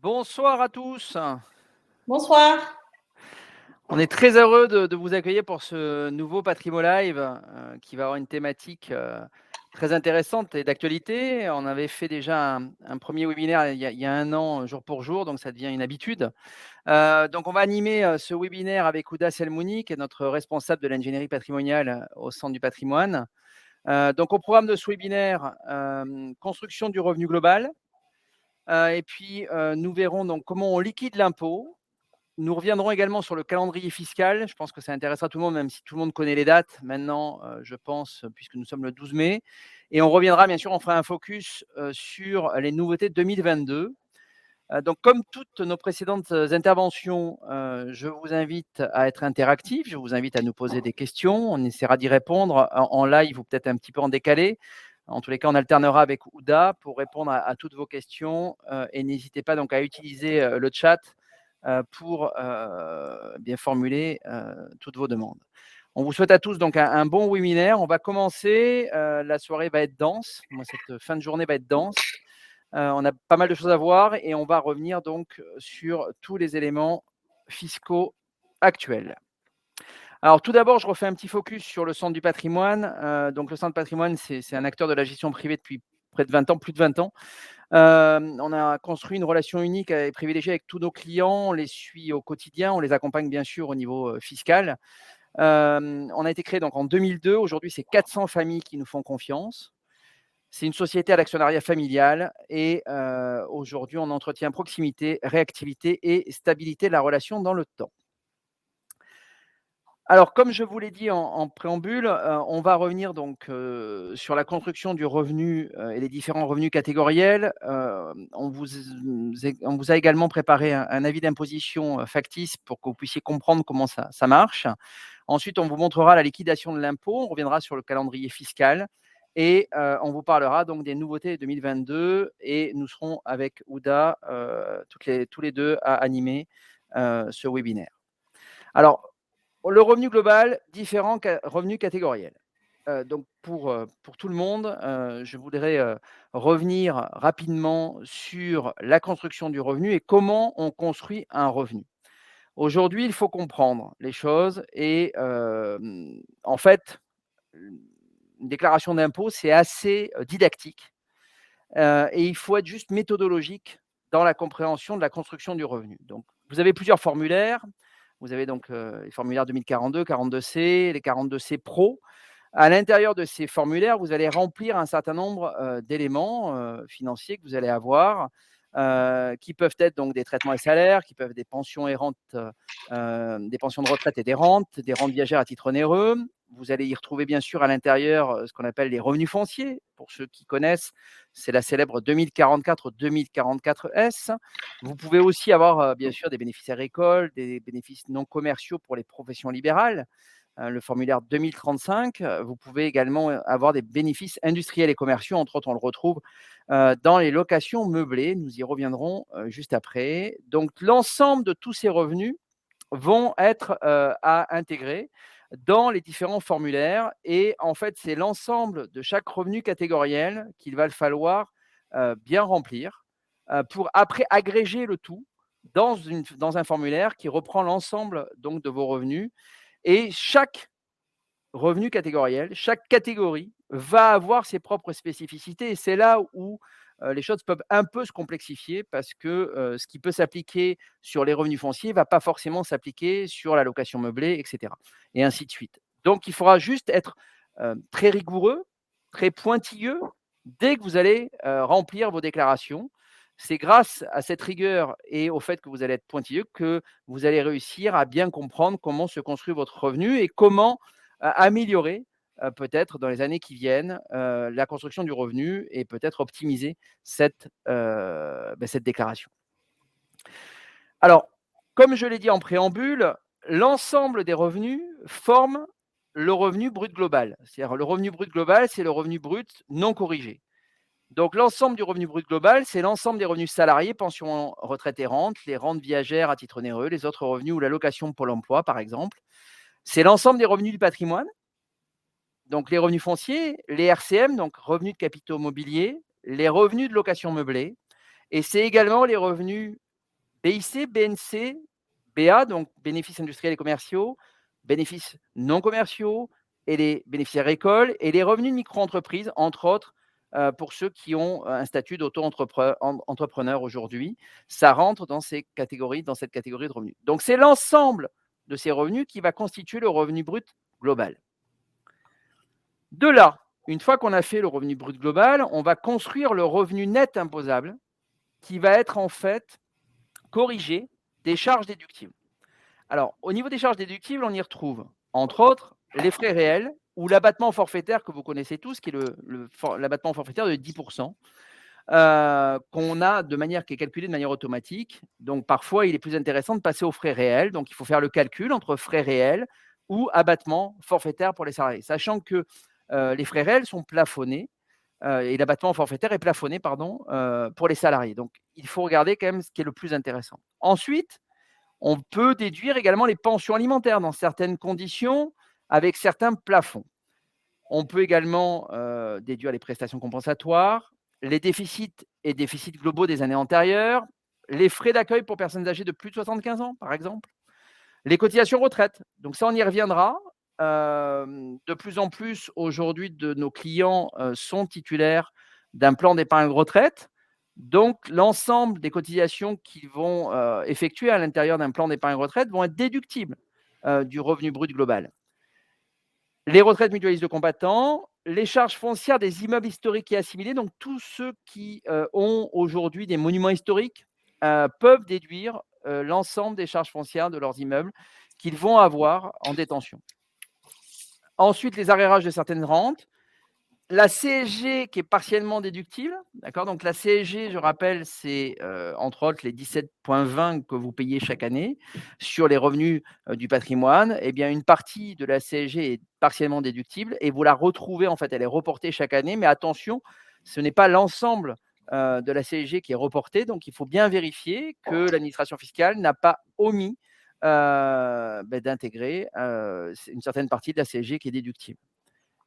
Bonsoir à tous. Bonsoir. On est très heureux de vous accueillir pour ce nouveau Patrimo Live, qui va avoir une thématique, très intéressante et d'actualité. On avait fait déjà un 1er webinaire il y a 1 an, jour pour jour, donc ça devient une habitude. Donc on va animer, ce webinaire avec Ouda Selmouni, qui est notre responsable de l'ingénierie patrimoniale, au Centre du patrimoine. Donc au programme de ce webinaire, construction du revenu global, et puis, nous verrons donc comment on liquide l'impôt. Nous reviendrons également sur le calendrier fiscal. Je pense que ça intéressera tout le monde, même si tout le monde connaît les dates maintenant, je pense, puisque nous sommes le 12 mai. Et on reviendra, bien sûr, on fera un focus sur les nouveautés 2022. Donc, comme toutes nos précédentes interventions, je vous invite à être interactif. Je vous invite à nous poser des questions. On essaiera d'y répondre en live ou peut-être un petit peu en décalé. En tous les cas, on alternera avec Ouda pour répondre à toutes vos questions. Et n'hésitez pas donc à utiliser le chat pour bien formuler toutes vos demandes. On vous souhaite à tous donc un bon webinaire. On va commencer. La soirée va être dense. Moi, cette fin de journée va être dense. On a pas mal de choses à voir et on va revenir donc sur tous les éléments fiscaux actuels. Alors tout d'abord, je refais un petit focus sur le Centre du patrimoine. Donc le Centre du patrimoine, c'est un acteur de la gestion privée depuis près de 20 ans, plus de 20 ans. On a construit une relation unique et privilégiée avec tous nos clients. On les suit au quotidien, on les accompagne bien sûr au niveau fiscal. On a été créé donc en 2002. Aujourd'hui, c'est 400 familles qui nous font confiance. C'est une société à l'actionnariat familial et aujourd'hui, on entretient proximité, réactivité et stabilité de la relation dans le temps. Alors, comme je vous l'ai dit en préambule, on va revenir donc sur la construction du revenu et les différents revenus catégoriels. On vous a également préparé un avis d'imposition factice pour que vous puissiez comprendre comment ça marche. Ensuite, on vous montrera la liquidation de l'impôt, on reviendra sur le calendrier fiscal et on vous parlera donc des nouveautés 2022 et nous serons avec Ouda, tous les 2 à animer ce webinaire. Alors, le revenu global, différents revenus catégoriels. Donc pour tout le monde, je voudrais revenir rapidement sur la construction du revenu et comment on construit un revenu. Aujourd'hui, il faut comprendre les choses et en fait, une déclaration d'impôt, c'est assez didactique et il faut être juste méthodologique dans la compréhension de la construction du revenu. Donc, vous avez plusieurs formulaires. Vous avez donc les formulaires 2042, 42C, les 42C Pro. À l'intérieur de ces formulaires, vous allez remplir un certain nombre d'éléments financiers que vous allez avoir, qui peuvent être donc des traitements et salaires, qui peuvent être des pensions et rentes, des pensions de retraite et des rentes viagères à titre onéreux. Vous allez y retrouver bien sûr à l'intérieur ce qu'on appelle les revenus fonciers. Pour ceux qui connaissent, c'est la célèbre 2044-2044S. Vous pouvez aussi avoir bien sûr des bénéfices agricoles, des bénéfices non commerciaux pour les professions libérales. Le formulaire 2035. Vous pouvez également avoir des bénéfices industriels et commerciaux. Entre autres, on le retrouve dans les locations meublées. Nous y reviendrons juste après. Donc, l'ensemble de tous ces revenus vont être à intégrer dans les différents formulaires. Et en fait, c'est l'ensemble de chaque revenu catégoriel qu'il va falloir bien remplir pour après agréger le tout dans un formulaire qui reprend l'ensemble donc de vos revenus. Et chaque revenu catégoriel, chaque catégorie va avoir ses propres spécificités et c'est là où les choses peuvent un peu se complexifier parce que ce qui peut s'appliquer sur les revenus fonciers ne va pas forcément s'appliquer sur la location meublée, et cetera et ainsi de suite. Donc il faudra juste être très rigoureux, très pointilleux dès que vous allez remplir vos déclarations. C'est grâce à cette rigueur et au fait que vous allez être pointilleux que vous allez réussir à bien comprendre comment se construit votre revenu et comment améliorer peut-être dans les années qui viennent la construction du revenu et peut-être optimiser cette déclaration. Alors, comme je l'ai dit en préambule, l'ensemble des revenus forment le revenu brut global. C'est-à-dire le revenu brut global, c'est le revenu brut non corrigé. Donc l'ensemble du revenu brut global, c'est l'ensemble des revenus salariés, pensions, retraite et rentes, les rentes viagères à titre onéreux, les autres revenus ou la location Pôle emploi, par exemple. C'est l'ensemble des revenus du patrimoine, donc les revenus fonciers, les RCM, donc revenus de capitaux mobiliers, les revenus de location meublée, et c'est également les revenus BIC, BNC, BA, donc bénéfices industriels et commerciaux, bénéfices non commerciaux et les bénéfices agricoles et les revenus de micro-entreprises, entre autres, pour ceux qui ont un statut d'auto-entrepreneur aujourd'hui. Ça rentre dans cette catégorie de revenus. Donc, c'est l'ensemble de ces revenus qui va constituer le revenu brut global. De là, une fois qu'on a fait le revenu brut global, on va construire le revenu net imposable qui va être en fait corrigé des charges déductibles. Alors, au niveau des charges déductibles, on y retrouve, entre autres, les frais réels ou l'abattement forfaitaire que vous connaissez tous, qui est l'abattement forfaitaire de 10%, qu'on a qui est calculé de manière automatique. Donc, parfois, il est plus intéressant de passer aux frais réels. Donc, il faut faire le calcul entre frais réels ou abattement forfaitaire pour les salariés, sachant que les frais réels sont plafonnés et l'abattement forfaitaire est plafonné, pour les salariés. Donc, il faut regarder quand même ce qui est le plus intéressant. Ensuite, on peut déduire également les pensions alimentaires dans certaines conditions avec certains plafonds. On peut également déduire les prestations compensatoires, les déficits et déficits globaux des années antérieures, les frais d'accueil pour personnes âgées de plus de 75 ans, par exemple, les cotisations retraite. Donc ça, on y reviendra. De plus en plus, aujourd'hui, de nos clients sont titulaires d'un plan d'épargne retraite. Donc, l'ensemble des cotisations qu'ils vont effectuer à l'intérieur d'un plan d'épargne retraite vont être déductibles du revenu brut global. Les retraites mutualistes de combattants, les charges foncières des immeubles historiques et assimilés, donc tous ceux qui ont aujourd'hui des monuments historiques peuvent déduire l'ensemble des charges foncières de leurs immeubles qu'ils vont avoir en détention. Ensuite, les arrérages de certaines rentes. La CSG qui est partiellement déductible, d'accord. Donc la CSG, je rappelle, c'est entre autres les 17,20 que vous payez chaque année sur les revenus du patrimoine. Eh bien, une partie de la CSG est partiellement déductible et vous la retrouvez, en fait, elle est reportée chaque année. Mais attention, ce n'est pas l'ensemble de la CSG qui est reportée. Donc, il faut bien vérifier que l'administration fiscale n'a pas omis d'intégrer une certaine partie de la CSG qui est déductible.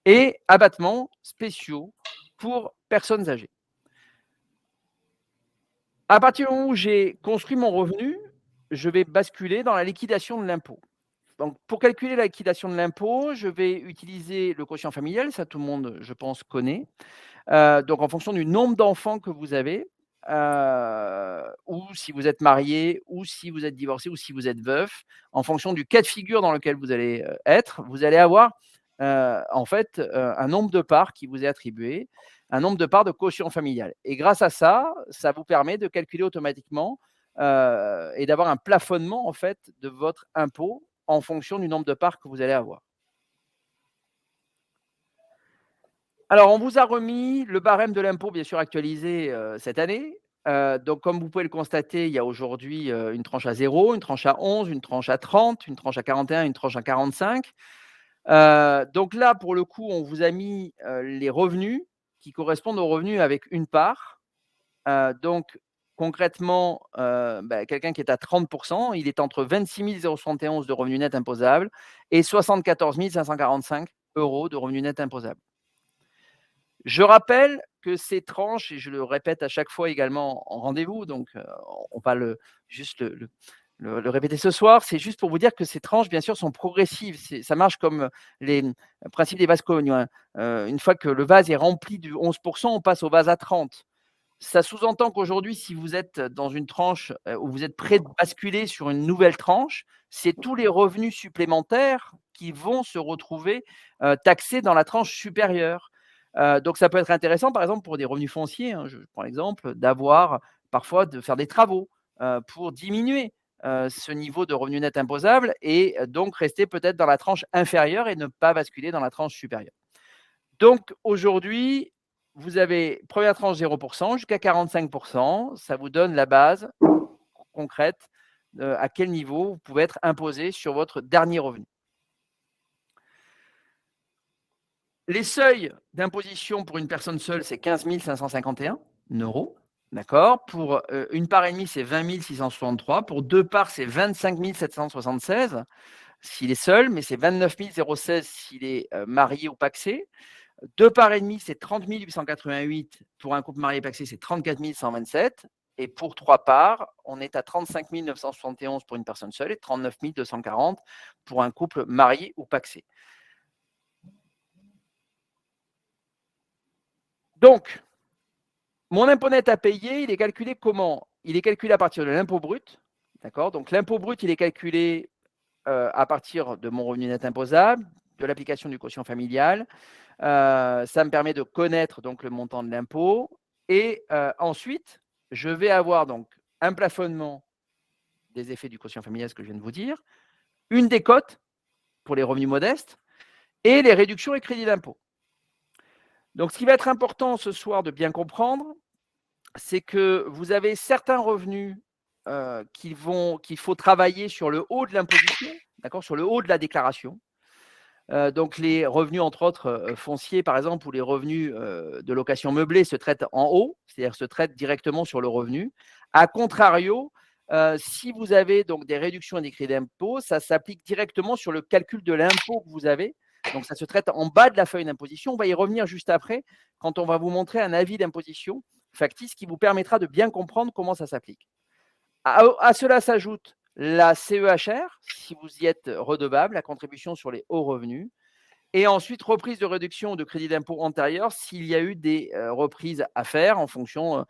Et abattements spéciaux pour personnes âgées. À partir du moment où j'ai construit mon revenu, je vais basculer dans la liquidation de l'impôt. Donc, pour calculer la liquidation de l'impôt, je vais utiliser le quotient familial, ça tout le monde, je pense, connaît. Donc, en fonction du nombre d'enfants que vous avez, ou si vous êtes marié, ou si vous êtes divorcé, ou si vous êtes veuf, en fonction du cas de figure dans lequel vous allez être, vous allez avoir en fait un nombre de parts qui vous est attribué, un nombre de parts de quotient familial. Et grâce à ça, ça vous permet de calculer automatiquement et d'avoir un plafonnement en fait de votre impôt en fonction du nombre de parts que vous allez avoir. Alors, on vous a remis le barème de l'impôt, bien sûr, actualisé cette année. Donc, comme vous pouvez le constater, il y a aujourd'hui une tranche à 0, une tranche à 11, une tranche à 30, une tranche à 41, une tranche à 45. Donc là, pour le coup, on vous a mis les revenus qui correspondent aux revenus avec une part. Donc, concrètement, quelqu'un qui est à 30%, il est entre 26 071 de revenus nets imposables et 74 545 € de revenus nets imposables. Je rappelle que ces tranches, et je le répète à chaque fois également en rendez-vous, donc on va juste le répéter ce soir, c'est juste pour vous dire que ces tranches, bien sûr, sont progressives. Ça marche comme les principes des vases communicants. Une fois que le vase est rempli du 11%, on passe au vase à 30. Ça sous-entend qu'aujourd'hui, si vous êtes dans une tranche où vous êtes prêt de basculer sur une nouvelle tranche, c'est tous les revenus supplémentaires qui vont se retrouver taxés dans la tranche supérieure. Donc ça peut être intéressant, par exemple, pour des revenus fonciers, hein, je prends l'exemple, d'avoir parfois de faire des travaux pour diminuer ce niveau de revenu net imposable et donc rester peut-être dans la tranche inférieure et ne pas basculer dans la tranche supérieure. Donc aujourd'hui, vous avez première tranche 0% jusqu'à 45%. Ça vous donne la base concrète à quel niveau vous pouvez être imposé sur votre dernier revenu. Les seuils d'imposition pour une personne seule, c'est 15 551 €. D'accord. Pour une part et demie, c'est 20 663. Pour deux parts, c'est 25 776 s'il est seul, mais c'est 29 016 s'il est marié ou pacsé. Deux parts et demie, c'est 30 888. Pour un couple marié pacsé, c'est 34 127. Et pour 3 parts, on est à 35 971 pour une personne seule et 39 240 pour un couple marié ou pacsé. Donc, mon impôt net à payer, il est calculé comment? Il est calculé à partir de l'impôt brut, d'accord? Donc l'impôt brut, il est calculé, à partir de mon revenu net imposable, de l'application du quotient familial. Ça me permet de connaître donc le montant de l'impôt et ensuite, je vais avoir donc un plafonnement des effets du quotient familial, ce que je viens de vous dire, une décote pour les revenus modestes et les réductions et crédits d'impôt. Donc ce qui va être important ce soir de bien comprendre, c'est que vous avez certains revenus, qu'il faut travailler sur le haut de l'imposition, d'accord? Sur le haut de la déclaration. Donc les revenus entre autres, fonciers par exemple ou les revenus, de location meublée se traitent en haut, c'est-à-dire se traitent directement sur le revenu. A contrario, si vous avez donc des réductions et des crédits d'impôt, ça s'applique directement sur le calcul de l'impôt que vous avez. Donc ça se traite en bas de la feuille d'imposition. On va y revenir juste après, quand on va vous montrer un avis d'imposition factice qui vous permettra de bien comprendre comment ça s'applique. À cela s'ajoute la CEHR, si vous y êtes redevable, la contribution sur les hauts revenus. Et ensuite, reprise de réduction de crédit d'impôt antérieur s'il y a eu des reprises à faire en fonction,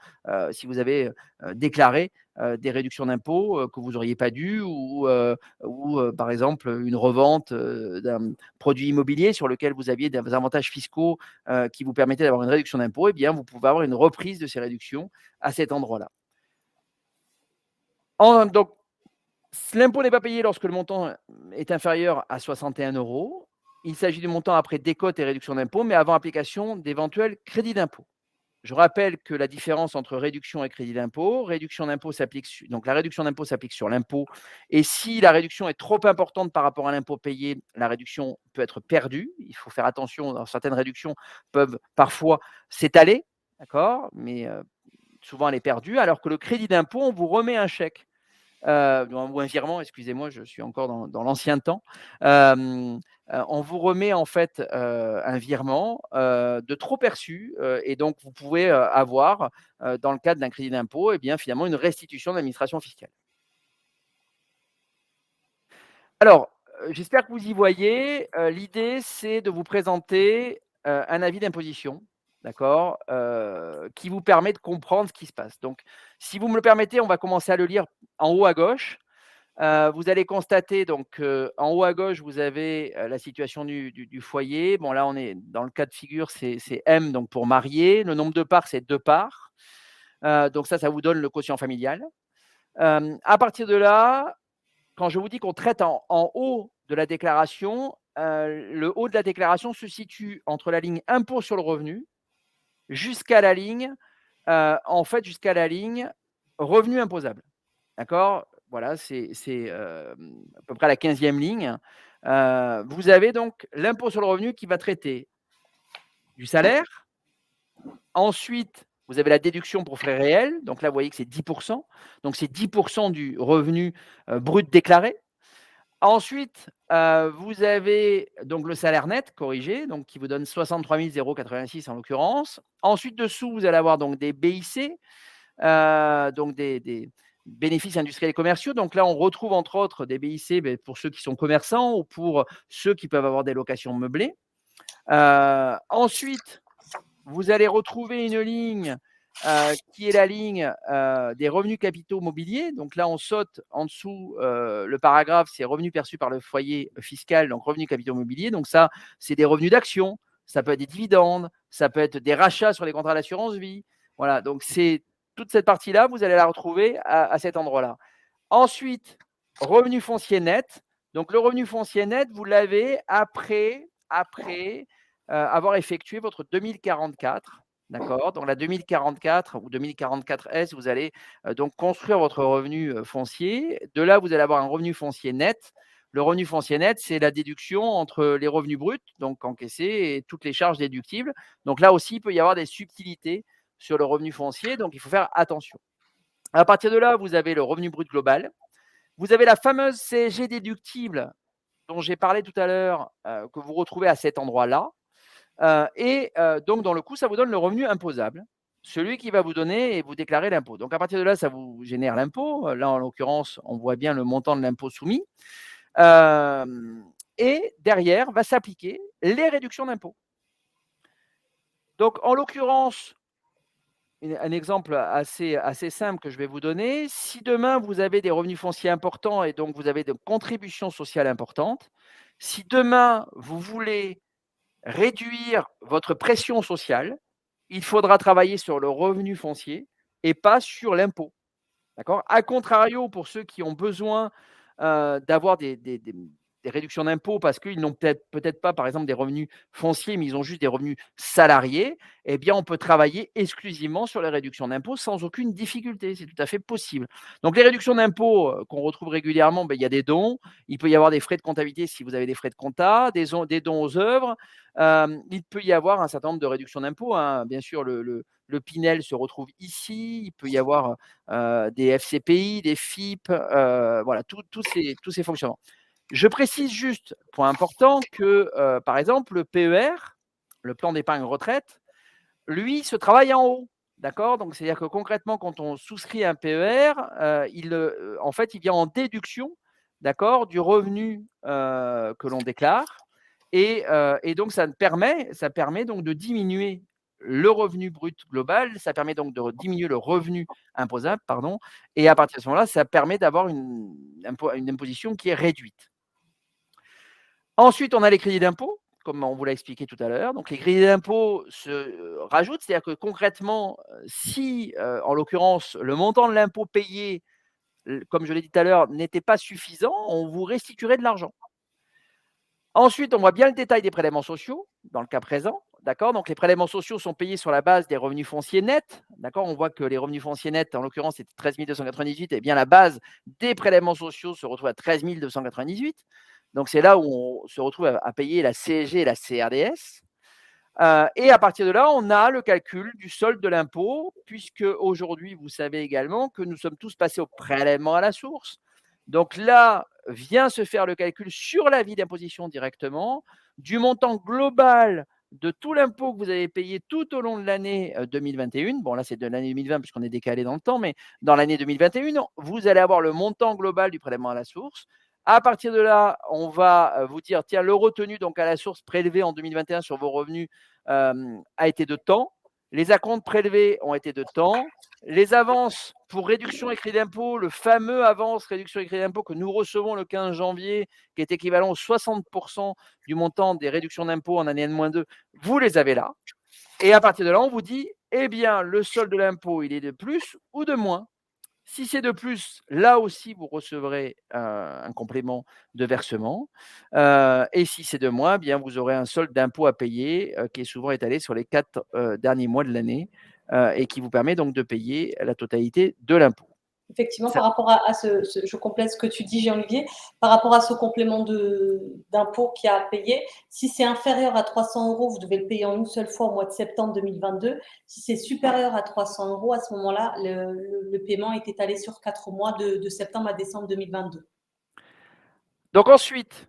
si vous avez déclaré des réductions d'impôt que vous n'auriez pas dû ou par exemple une revente d'un produit immobilier sur lequel vous aviez des avantages fiscaux qui vous permettaient d'avoir une réduction d'impôt, eh bien, vous pouvez avoir une reprise de ces réductions à cet endroit-là. Donc, l'impôt n'est pas payé lorsque le montant est inférieur à 61 €. Il s'agit du montant après décote et réduction d'impôt, mais avant application d'éventuels crédits d'impôt. Je rappelle que la différence entre réduction et crédit d'impôt, réduction d'impôt s'applique donc la réduction d'impôt s'applique sur l'impôt et si la réduction est trop importante par rapport à l'impôt payé, la réduction peut être perdue. Il faut faire attention, certaines réductions peuvent parfois s'étaler, d'accord? Mais souvent elle est perdue, alors que le crédit d'impôt, on vous remet un chèque ou un virement, excusez-moi, je suis encore dans l'ancien temps. On vous remet en fait, un virement, de trop perçu, et donc vous pouvez, avoir, dans le cadre d'un crédit d'impôt et bien finalement une restitution de l'administration fiscale. Alors, j'espère que vous y voyez, l'idée c'est de vous présenter, un avis d'imposition, d'accord? Qui vous permet de comprendre ce qui se passe. Donc si vous me le permettez, on va commencer à le lire en haut à gauche. Vous allez constater donc, en haut à gauche, vous avez, la situation du foyer. Bon là, on est dans le cas de figure, c'est M donc pour marié. Le nombre de parts, c'est 2 parts. Donc ça vous donne le quotient familial. À partir de là, quand je vous dis qu'on traite en haut de la déclaration, le haut de la déclaration se situe entre la ligne impôt sur le revenu jusqu'à la ligne, en fait, jusqu'à la ligne revenu imposable. D'accord? Voilà, c'est à peu près la 15e ligne. Vous avez donc l'impôt sur le revenu qui va traiter du salaire. Ensuite, vous avez la déduction pour frais réels. Donc là, vous voyez que c'est 10. Donc c'est 10 du revenu, brut déclaré. Ensuite, vous avez donc le salaire net corrigé, donc qui vous donne 63 086 en l'occurrence. Ensuite, dessous, vous allez avoir donc des BIC, donc des bénéfices industriels et commerciaux. Donc là, on retrouve entre autres des BIC, pour ceux qui sont commerçants ou pour ceux qui peuvent avoir des locations meublées. Ensuite, vous allez retrouver une ligne, qui est la ligne, des revenus capitaux mobiliers. Donc là, on saute en dessous, le paragraphe, c'est revenus perçus par le foyer fiscal, donc revenus capitaux mobiliers. Donc ça, c'est des revenus d'action, ça peut être des dividendes, ça peut être des rachats sur les contrats d'assurance vie. Voilà, donc c'est toute cette partie-là, vous allez la retrouver à cet endroit-là. Ensuite, revenu foncier net. Donc le revenu foncier net, vous l'avez après avoir effectué votre 2044, d'accord? Dans la 2044 ou 2044 S, vous allez, donc construire votre revenu, foncier. De là, vous allez avoir un revenu foncier net. Le revenu foncier net, c'est la déduction entre les revenus bruts, donc encaissés et toutes les charges déductibles. Donc là aussi, il peut y avoir des subtilités sur le revenu foncier, donc il faut faire attention. À partir de là, vous avez le revenu brut global. Vous avez la fameuse CSG déductible dont j'ai parlé tout à l'heure, que vous retrouvez à cet endroit-là. Donc dans le coup, ça vous donne le revenu imposable celui qui va vous donner et vous déclarer l'impôt. Donc à partir de là, ça vous génère l'impôt. Là, en l'occurrence, on voit bien le montant de l'impôt soumis. Et derrière va s'appliquer les réductions d'impôt. Donc en l'occurrence, un exemple assez simple que je vais vous donner, si demain vous avez des revenus fonciers importants et donc vous avez des contributions sociales importantes, si demain vous voulez réduire votre pression sociale, il faudra travailler sur le revenu foncier et pas sur l'impôt. D'accord? A contrario, pour ceux qui ont besoin, d'avoir des réductions d'impôts parce qu'ils n'ont peut-être pas, par exemple, des revenus fonciers, mais ils ont juste des revenus salariés, eh bien, on peut travailler exclusivement sur les réductions d'impôts sans aucune difficulté. C'est tout à fait possible. Donc les réductions d'impôts, qu'on retrouve régulièrement, il y a des dons, il peut y avoir des frais de comptabilité si vous avez des frais de compta, des dons aux œuvres, il peut y avoir un certain nombre de réductions d'impôts, hein. Bien sûr, le Pinel se retrouve ici, il peut y avoir, des FCPI, des FIP, voilà, tous ces fonctionnements. Je précise juste, point important, que, par exemple, le PER, le plan d'épargne retraite, lui, se travaille en haut, d'accord? Donc c'est-à-dire que concrètement, quand on souscrit un PER, en fait, il vient en déduction, d'accord, du revenu, que l'on déclare et donc ça permet donc de diminuer le revenu brut global, ça permet donc de diminuer le revenu imposable, pardon, et à partir de ce moment-là, ça permet d'avoir une imposition qui est réduite. Ensuite, on a les crédits d'impôt, comme on vous l'a expliqué tout à l'heure. Donc les crédits d'impôt se, rajoutent, c'est-à-dire que concrètement, si, en l'occurrence, le montant de l'impôt payé, comme je l'ai dit tout à l'heure, n'était pas suffisant, on vous restituerait de l'argent. Ensuite, on voit bien le détail des prélèvements sociaux, dans le cas présent, d'accord? Donc les prélèvements sociaux sont payés sur la base des revenus fonciers nets, d'accord? On voit que les revenus fonciers nets, en l'occurrence, c'était 13 298, et bien la base des prélèvements sociaux se retrouve à 13 298. Donc c'est là où on se retrouve à payer la CSG et la CRDS. Et à partir de là, on a le calcul du solde de l'impôt, puisque aujourd'hui, vous savez également que nous sommes tous passés au prélèvement à la source. Donc là, vient se faire le calcul sur l'avis d'imposition directement du montant global de tout l'impôt que vous avez payé tout au long de l'année 2021. Bon, là, c'est de l'année 2020 puisqu'on est décalé dans le temps, mais dans l'année 2021, vous allez avoir le montant global du prélèvement à la source. À partir de là, on va vous dire, tiens, le retenu donc à la source prélevé en 2021 sur vos revenus a été de temps. Les acomptes prélevés ont été de temps. Les avances pour réduction et crédit d'impôt, le fameux avance réduction et crédit d'impôt que nous recevons le 15 janvier, qui est équivalent aux 60% du montant des réductions d'impôt en année N-2, vous les avez là. Et à partir de là, on vous dit, eh bien, le solde de l'impôt, il est de plus ou de moins. Si c'est de plus, là aussi, vous recevrez un complément de versement. Et si c'est de moins, bien, vous aurez un solde d'impôt à payer qui est souvent étalé sur les 4 derniers mois de l'année et qui vous permet donc de payer la totalité de l'impôt. Effectivement, Ça par rapport à je complète ce que tu dis, Jean-Olivier, par rapport à ce complément d'impôt qu'il y a à payer, si c'est inférieur à 300 €, vous devez le payer en une seule fois au mois de septembre 2022. Si c'est supérieur à 300 €, à ce moment-là, le paiement est étalé sur 4 mois, de septembre à décembre 2022. donc ensuite,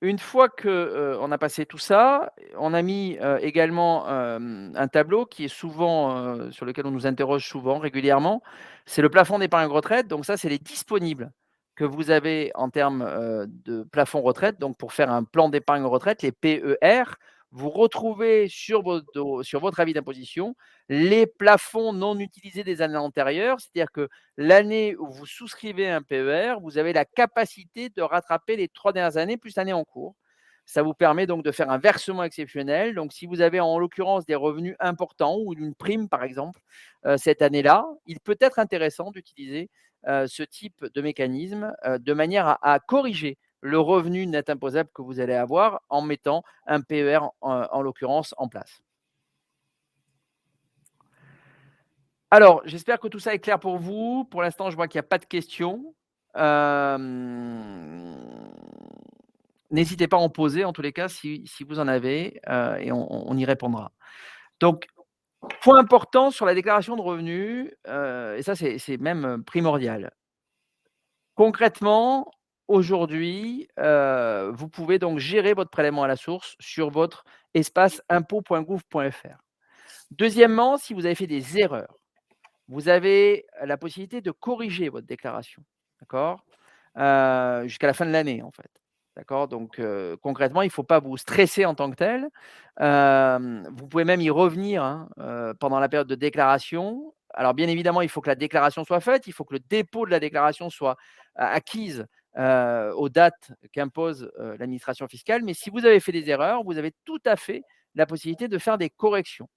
une fois que, on a passé tout ça, on a mis, également, un tableau qui est souvent, sur lequel on nous interroge souvent, régulièrement. C'est le plafond d'épargne retraite, donc ça, c'est les disponibles que vous avez en termes, de plafond retraite. Donc pour faire un plan d'épargne retraite, les PER, vous retrouvez sur votre avis d'imposition les plafonds non utilisés des années antérieures. C'est-à-dire que l'année où vous souscrivez un PER, vous avez la capacité de rattraper les 3 dernières années plus l'année en cours. Ça vous permet donc de faire un versement exceptionnel. Donc si vous avez en l'occurrence des revenus importants ou une prime par exemple, cette année-là, il peut être intéressant d'utiliser, ce type de mécanisme, de manière à corriger le revenu net imposable que vous allez avoir en mettant un PER en l'occurrence en place. Alors, j'espère que tout ça est clair pour vous. Pour l'instant, je vois qu'il y a pas de questions. N'hésitez pas à en poser en tous les cas si vous en avez, et on y répondra. Donc, point important sur la déclaration de revenus, et ça c'est même primordial. Concrètement, aujourd'hui, vous pouvez donc gérer votre prélèvement à la source sur votre espace impôts.gouv.fr. Deuxièmement, si vous avez fait des erreurs, vous avez la possibilité de corriger votre déclaration, d'accord? Jusqu'à la fin de l'année, en fait, d'accord? Donc concrètement, il ne faut pas vous stresser en tant que tel. Vous pouvez même y revenir, hein, pendant la période de déclaration. Alors bien évidemment, il faut que la déclaration soit faite, il faut que le dépôt de la déclaration soit acquise, aux dates qu'impose, l'administration fiscale. Mais si vous avez fait des erreurs, vous avez tout à fait la possibilité de faire des corrections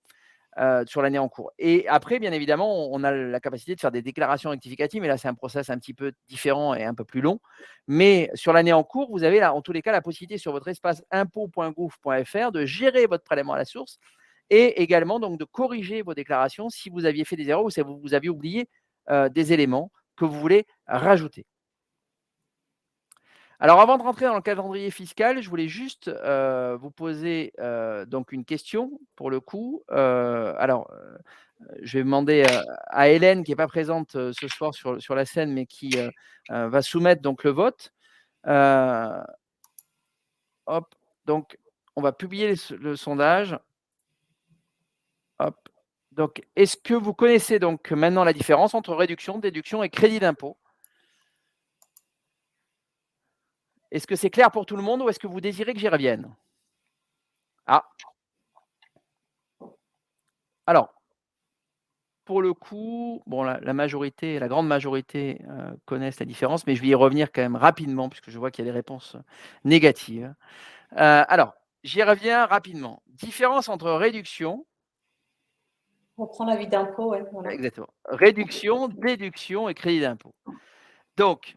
sur l'année en cours. Et après, bien évidemment, on a la capacité de faire des déclarations rectificatives, mais là, c'est un process un petit peu différent et un peu plus long. Mais sur l'année en cours, vous avez là, en tous les cas, la possibilité sur votre espace impôts.gouv.fr de gérer votre prélèvement à la source et également donc de corriger vos déclarations si vous aviez fait des erreurs ou si vous aviez oublié des éléments que vous voulez rajouter. Alors avant de rentrer dans le calendrier fiscal, je voulais juste, vous poser, donc une question pour le coup. Je vais demander, à Hélène qui est pas présente, ce soir sur la scène, mais qui, va soumettre donc le vote. Heu, hop, donc on va publier le sondage. Hop. Donc est-ce que vous connaissez donc maintenant la différence entre réduction, déduction et crédit d'impôt? Est-ce que c'est clair pour tout le monde ou est-ce que vous désirez que j'y revienne? Ah, alors pour le coup, bon, la majorité, la grande majorité, connaissent la différence, mais je vais y revenir quand même rapidement puisque je vois qu'il y a des réponses, négatives. Alors, j'y reviens rapidement. Différence entre réduction On prend l'avis d'impôt, ouais, voilà. exactement, réduction, déduction et crédit d'impôt. Donc,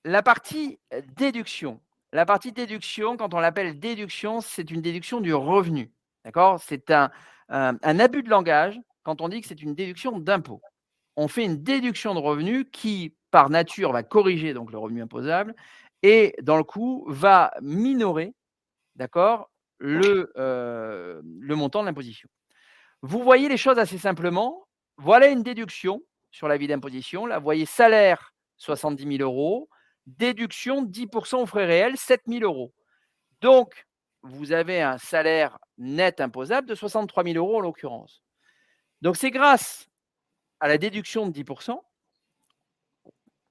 la partie, déduction, quand on l'appelle déduction, c'est une déduction du revenu, d'accord? C'est un abus de langage quand on dit que c'est une déduction d'impôt. On fait une déduction de revenus qui, par nature, va corriger donc le revenu imposable et dans le coup, va minorer, d'accord, le montant de l'imposition. Vous voyez les choses assez simplement. Voilà une déduction sur l'avis d'imposition. Là, vous voyez salaire 70 000 €, déduction 10 aux frais réels 7 000 €. Donc, vous avez un salaire net imposable de 63 000 € en l'occurrence. Donc, c'est grâce à la déduction de 10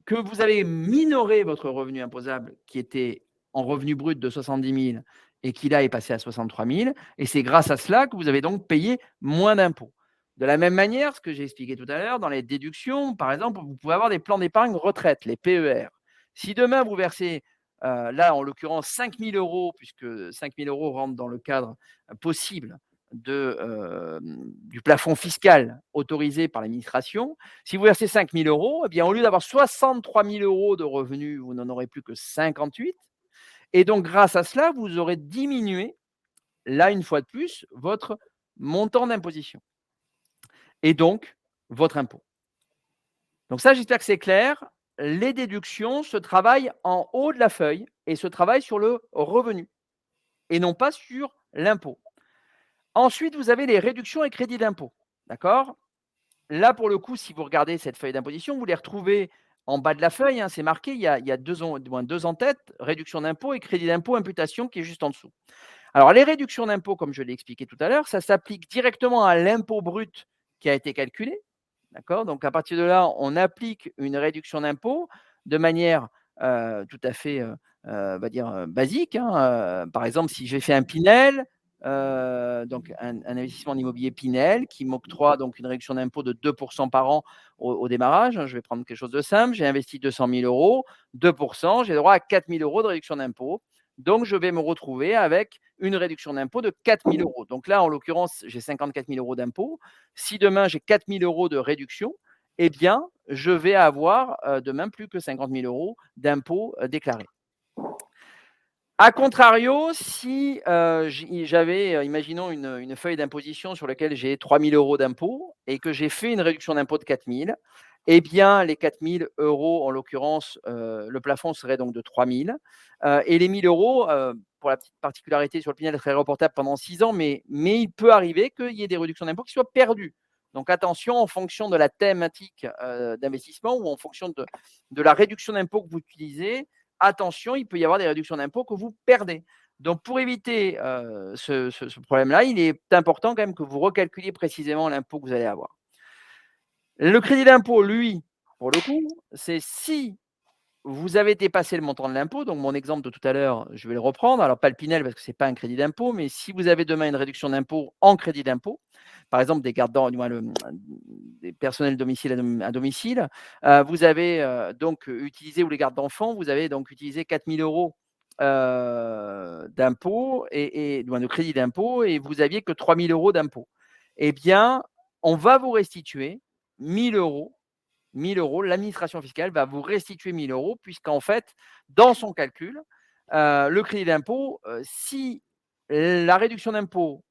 que vous avez minoré votre revenu imposable qui était en revenu brut de 70 000 et qui là est passé à 63 000 et c'est grâce à cela que vous avez donc payé moins d'impôts. De la même manière, ce que j'ai expliqué tout à l'heure, dans les déductions, par exemple, vous pouvez avoir des plans d'épargne retraite, les PER. Si demain vous versez, là en l'occurrence 5 000 €, puisque 5 000 € rentrent dans le cadre possible du plafond fiscal autorisé par l'administration, si vous versez 5 000 €, eh bien, au lieu d'avoir 63 000 € de revenus, vous n'en aurez plus que 58. Et donc, grâce à cela, vous aurez diminué, là, une fois de plus, votre montant d'imposition et donc votre impôt. Donc ça, j'espère que c'est clair. Les déductions se travaillent en haut de la feuille et se travaillent sur le revenu et non pas sur l'impôt. Ensuite, vous avez les réductions et crédits d'impôt. D'accord? Là, pour le coup, si vous regardez cette feuille d'imposition, vous les retrouvez en bas de la feuille, hein, c'est marqué, il y a 2 en-tête, réduction d'impôt et crédit d'impôt imputation qui est juste en dessous. Alors les réductions d'impôt, comme je l'ai expliqué tout à l'heure, ça s'applique directement à l'impôt brut qui a été calculé, d'accord? Donc à partir de là, on applique une réduction d'impôt de manière, tout à fait, on va dire, basique, hein, par exemple, si j'ai fait un Pinel, donc un investissement en immobilier Pinel qui m'octroie donc une réduction d'impôt de 2 par an au démarrage, hein, je vais prendre quelque chose de simple, j'ai investi 200 000 €, 2 j'ai droit à 4 000 € de réduction d'impôt. Donc je vais me retrouver avec une réduction d'impôt de 4 000 €. Donc là, en l'occurrence, j'ai 54 000 € d'impôt. Si demain j'ai 4 000 € de réduction, eh bien, je vais avoir, demain plus que 50 000 € d'impôts, déclarés. A contrario, si, j'avais, imaginons une feuille d'imposition sur laquelle j'ai 3 000 € d'impôts et que j'ai fait une réduction d'impôt de 4 000, eh bien, les 4 000 € en l'occurrence, le plafond serait donc de 3 000, et les 1 000 €, pour la petite particularité sur le Pinel, seraient reportables pendant 6 ans, mais il peut arriver qu'il y ait des réductions d'impôts qui soient perdues. Donc attention, en fonction de la thématique, d'investissement ou en fonction de la réduction d'impôt que vous utilisez, attention, il peut y avoir des réductions d'impôts que vous perdez. Donc pour éviter, ce problème-là, il est important quand même que vous recalculiez précisément l'impôt que vous allez avoir. Le crédit d'impôt, lui, pour le coup, c'est si vous avez dépassé le montant de l'impôt, donc mon exemple de tout à l'heure, je vais le reprendre. Alors pas le Pinel parce que c'est pas un crédit d'impôt, mais si vous avez demain une réduction d'impôt en crédit d'impôt, par exemple des gardes du moins des personnels domicile à domicile, vous avez, donc utilisé ou les gardes d'enfants, vous avez donc utilisé 4 000 € d'impôt et du moins de crédit d'impôt et vous aviez que 3 000 € d'impôt. Eh bien, on va vous restituer 1 000 €. 1 000 €, l'administration fiscale va vous restituer 1 000 € puisqu'en fait, dans son calcul, le crédit d'impôt, si la réduction d'impôt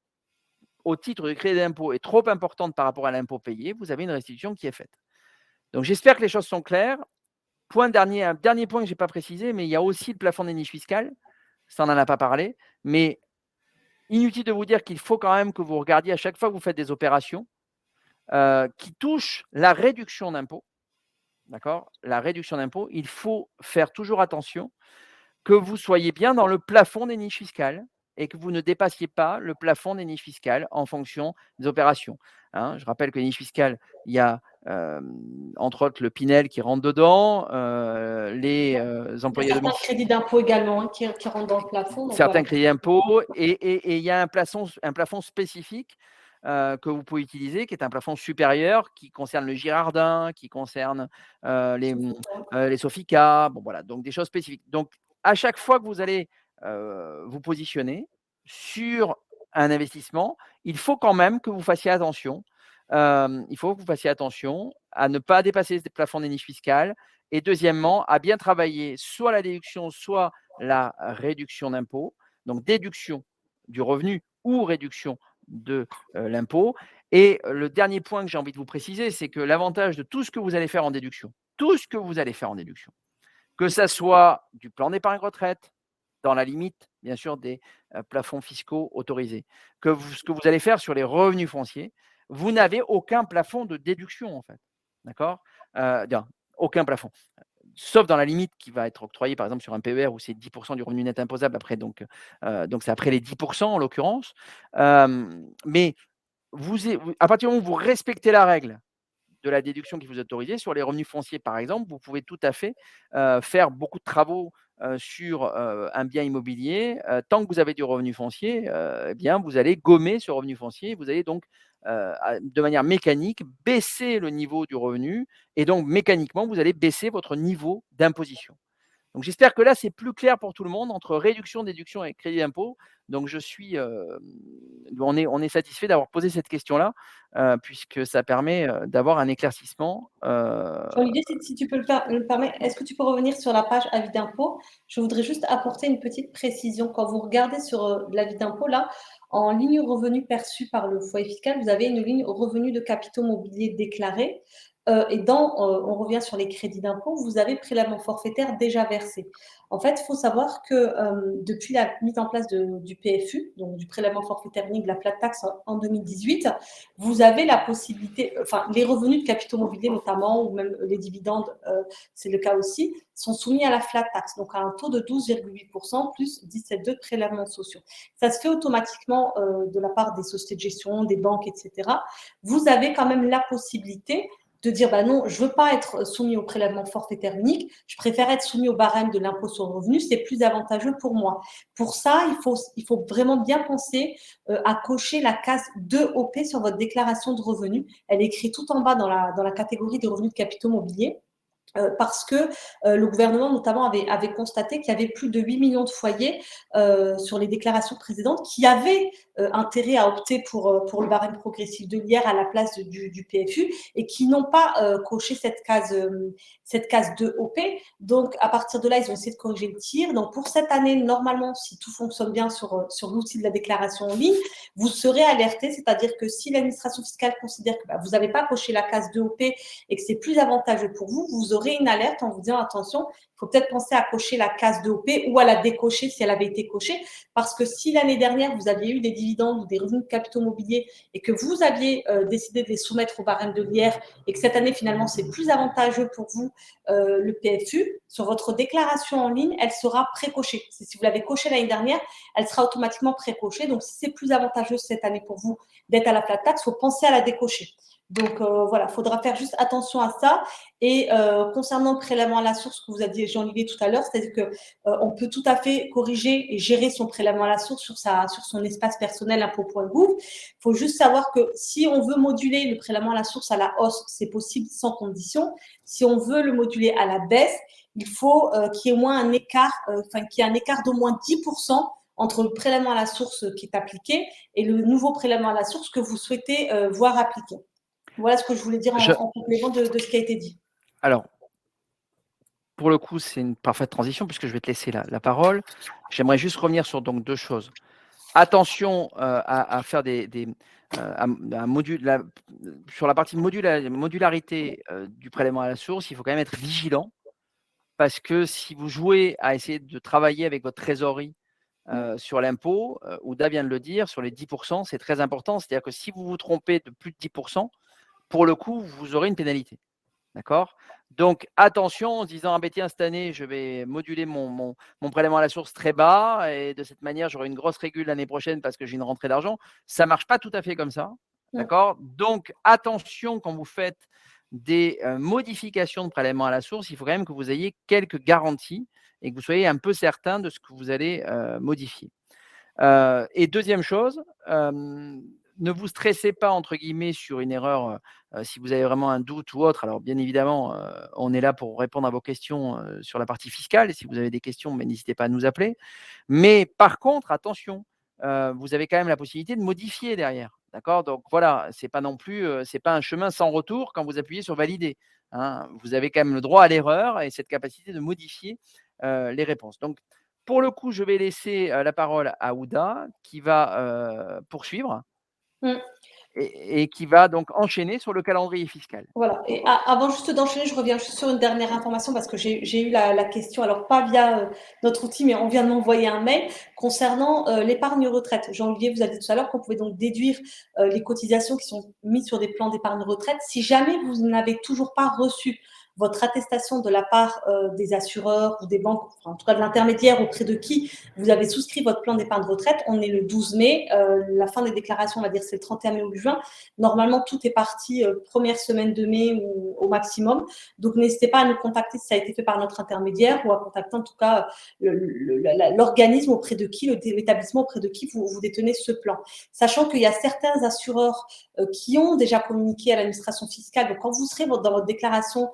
au titre du crédit d'impôt est trop importante par rapport à l'impôt payé, vous avez une restitution qui est faite. Donc j'espère que les choses sont claires. Un dernier point que je n'ai pas précisé, mais il y a aussi le plafond des niches fiscales. Ça, on n'en a pas parlé, mais inutile de vous dire qu'il faut quand même que vous regardiez à chaque fois que vous faites des opérations, qui touchent la réduction d'impôt. D'accord? La réduction d'impôt, il faut faire toujours attention que vous soyez bien dans le plafond des niches fiscales et que vous ne dépassiez pas le plafond des niches fiscales en fonction des opérations, hein. Je rappelle que les niches fiscales, il y a, entre autres le Pinel qui rentre dedans, les, Il y a employés à certains domicile, crédits d'impôt également hein, qui rentrent dans le plafond. Donc certains voilà. crédits d'impôt et il y a un plafond spécifique, que vous pouvez utiliser, qui est un plafond supérieur, qui concerne le Girardin, qui concerne, les Sofica, bon voilà, donc des choses spécifiques. Donc à chaque fois que vous allez, vous positionner sur un investissement, il faut quand même que vous fassiez attention, il faut que vous fassiez attention à ne pas dépasser ce plafond des niches fiscales et deuxièmement, à bien travailler soit la déduction, soit la réduction d'impôt, donc déduction du revenu ou réduction de l'impôt. Et le dernier point que j'ai envie de vous préciser, c'est que l'avantage de tout ce que vous allez faire en déduction, tout ce que vous allez faire en déduction, que ça soit du plan d'épargne retraite, dans la limite, bien sûr, des plafonds fiscaux autorisés, ce que vous allez faire sur les revenus fonciers, vous n'avez aucun plafond de déduction, en fait. D'accord? Non, aucun plafond sauf dans la limite qui va être octroyée, par exemple, sur un PER où c'est 10 du revenu net imposable après, donc c'est après les 10 en l'occurrence. Mais à partir du moment où vous respectez la règle de la déduction qui vous est autorisée, sur les revenus fonciers, par exemple, vous pouvez tout à fait, faire beaucoup de travaux, sur, un bien immobilier, tant que vous avez du revenu foncier, eh bien, vous allez gommer ce revenu foncier. Vous allez donc, de manière mécanique, baisser le niveau du revenu et donc mécaniquement, vous allez baisser votre niveau d'imposition. Donc j'espère que là, c'est plus clair pour tout le monde entre réduction, déduction et crédit d'impôt. Donc on est satisfait d'avoir posé cette question-là, puisque ça permet, d'avoir un éclaircissement, Jean-Olivier, si tu peux le permettre, est-ce que tu peux revenir sur la page avis d'impôt? Je voudrais juste apporter une petite précision. Quand vous regardez sur l'avis d'impôt, là, en ligne revenus perçus par le foyer fiscal, vous avez une ligne revenus de capitaux mobiliers déclarés. On revient sur les crédits d'impôt, vous avez prélèvement forfaitaire déjà versé. En fait, il faut savoir que depuis la mise en place du PFU, donc du prélèvement forfaitaire unique de la flat tax en 2018, vous avez la possibilité, enfin les revenus de capitaux mobiliers notamment, ou même les dividendes, c'est le cas aussi, sont soumis à la flat tax, donc à un taux de 12,8% plus 17,2 de prélèvements sociaux. Ça se fait automatiquement de la part des sociétés de gestion, des banques, etc. Vous avez quand même la possibilité de dire bah non, je ne veux pas être soumis au prélèvement forfaitaire unique, je préfère être soumis au barème de l'impôt sur le revenu, c'est plus avantageux pour moi. Pour ça, il faut vraiment bien penser à cocher la case 2OP sur votre déclaration de revenus. Elle est écrite tout en bas dans la catégorie des revenus de capitaux mobiliers. Parce que le gouvernement notamment avait constaté qu'il y avait plus de 8 millions de foyers sur les déclarations précédentes qui avaient intérêt à opter pour le barème progressif de l'IR à la place du PFU et qui n'ont pas coché cette case 2OP. Donc, à partir de là, ils ont essayé de corriger le tir. Donc, pour cette année, normalement, si tout fonctionne bien sur l'outil de la déclaration en ligne, vous serez alerté, c'est-à-dire que si l'administration fiscale considère que vous n'avez pas coché la case 2OP et que c'est plus avantageux pour vous, vous aurez aurez une alerte en vous disant attention, il faut peut-être penser à cocher la case de OP ou à la décocher si elle avait été cochée. Parce que si l'année dernière, vous aviez eu des dividendes ou des revenus de capitaux mobiliers et que vous aviez décidé de les soumettre au barème de l'IR et que cette année, finalement, c'est plus avantageux pour vous, le PFU, sur votre déclaration en ligne, elle sera pré-cochée. Si vous l'avez cochée l'année dernière, elle sera automatiquement pré-cochée. Donc, si c'est plus avantageux cette année pour vous d'être à la flat tax, il faut penser à la décocher. Donc, voilà, il faudra faire juste attention à ça. Et concernant le prélèvement à la source que vous a dit Jean-Olivier tout à l'heure, c'est-à-dire qu'on peut tout à fait corriger et gérer son prélèvement à la source sur son espace personnel impôt.gouv. Il faut juste savoir que si on veut moduler le prélèvement à la source à la hausse, c'est possible sans condition. Si on veut le moduler à la baisse, il faut qu'il y ait au moins un écart, qu'il y ait un écart d'au moins 10% entre le prélèvement à la source qui est appliqué et le nouveau prélèvement à la source que vous souhaitez voir appliqué. Voilà ce que je voulais dire en complément de ce qui a été dit. Alors, pour le coup, c'est une parfaite transition puisque je vais te laisser la parole. J'aimerais juste revenir sur donc 2 choses. Attention, à faire sur la partie modularité, du prélèvement à la source, il faut quand même être vigilant parce que si vous jouez à essayer de travailler avec votre trésorerie, sur l'impôt, Ouda vient de le dire, sur les 10 c'est très important. C'est-à-dire que si vous vous trompez de plus de 10 pour le coup, vous aurez une pénalité. D'accord? Donc attention en se disant: «Ah beh tiens, cette année, je vais moduler mon prélèvement à la source très bas et de cette manière, j'aurai une grosse régule l'année prochaine parce que j'ai une rentrée d'argent». Ça ne marche pas tout à fait comme ça, d'accord? Donc attention quand vous faites des, modifications de prélèvement à la source, il faut quand même que vous ayez quelques garanties et que vous soyez un peu certain de ce que vous allez, modifier. Et deuxième chose, ne vous stressez pas entre guillemets sur une erreur, si vous avez vraiment un doute ou autre. Alors bien évidemment, on est là pour répondre à vos questions, sur la partie fiscale et si vous avez des questions, mais n'hésitez pas à nous appeler. Mais par contre, attention, vous avez quand même la possibilité de modifier derrière, d'accord? Donc voilà, c'est pas non plus, c'est pas un chemin sans retour quand vous appuyez sur valider, hein. Vous avez quand même le droit à l'erreur et cette capacité de modifier, les réponses. Donc pour le coup, je vais laisser, la parole à Ouda qui va, poursuivre Mmh. et qui va donc enchaîner sur le calendrier fiscal. Voilà. Et avant juste d'enchaîner, je reviens juste sur une dernière information parce que j'ai eu la question, alors pas via notre outil, mais on vient de m'envoyer un mail concernant l'épargne retraite. Jean-Olivier vous a dit tout à l'heure qu'on pouvait donc déduire les cotisations qui sont mises sur des plans d'épargne retraite. Si jamais vous n'avez toujours pas reçu votre attestation de la part des assureurs ou des banques, enfin, en tout cas de l'intermédiaire auprès de qui vous avez souscrit votre plan d'épargne retraite, on est le 12 mai, la fin des déclarations, on va dire c'est le 31 mai ou le juin. Normalement, tout est parti première semaine de mai ou au maximum. Donc, n'hésitez pas à nous contacter si ça a été fait par notre intermédiaire ou à contacter en tout cas l'organisme auprès de qui, l'établissement auprès de qui vous détenez ce plan. Sachant qu'il y a certains assureurs qui ont déjà communiqué à l'administration fiscale. Donc, quand vous serez dans votre déclaration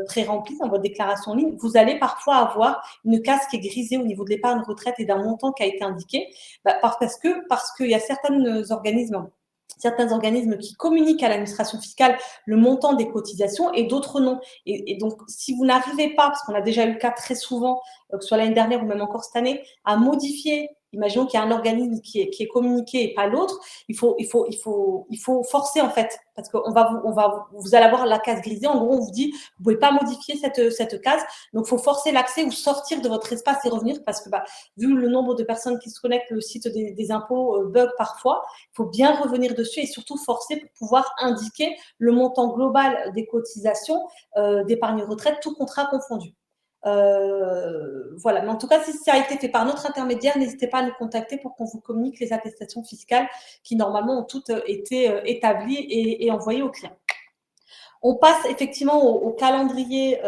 pré-remplie, dans votre déclaration en ligne, vous allez parfois avoir une case qui est grisée au niveau de l'épargne retraite et d'un montant qui a été indiqué. Parce qu'il y a certains organismes qui communiquent à l'administration fiscale le montant des cotisations et d'autres non. Et donc, si vous n'arrivez pas, parce qu'on a déjà eu le cas très souvent, que ce soit l'année dernière ou même encore cette année, à modifier, imaginons qu'il y a un organisme qui est communiqué et pas l'autre, il faut forcer en fait, parce que vous allez avoir la case grisée. En gros, on vous dit, vous pouvez pas modifier cette case, donc il faut forcer l'accès ou sortir de votre espace et revenir, parce que vu le nombre de personnes qui se connectent, le site des impôts bug parfois. Il faut bien revenir dessus et surtout forcer pour pouvoir indiquer le montant global des cotisations d'épargne retraite, tout contrat confondu. Voilà. Mais en tout cas, si ça a été fait par notre intermédiaire, n'hésitez pas à nous contacter pour qu'on vous communique les attestations fiscales qui normalement ont toutes été établies et envoyées aux clients. On passe effectivement au calendrier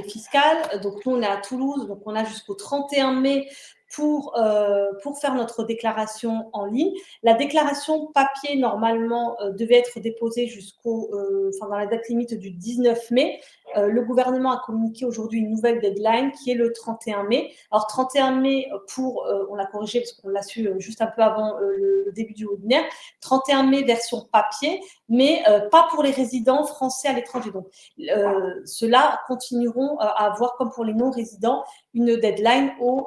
fiscal. Donc nous, on est à Toulouse, donc on a jusqu'au 31 mai pour faire notre déclaration en ligne. La déclaration papier, normalement, devait être déposée dans la date limite du 19 mai. Le gouvernement a communiqué aujourd'hui une nouvelle deadline qui est le 31 mai. Alors 31 mai on l'a corrigé parce qu'on l'a su juste un peu avant le début du webinaire, 31 mai version papier, mais pas pour les résidents français à l'étranger. Donc, ceux-là continueront à avoir, comme pour les non-résidents, une deadline au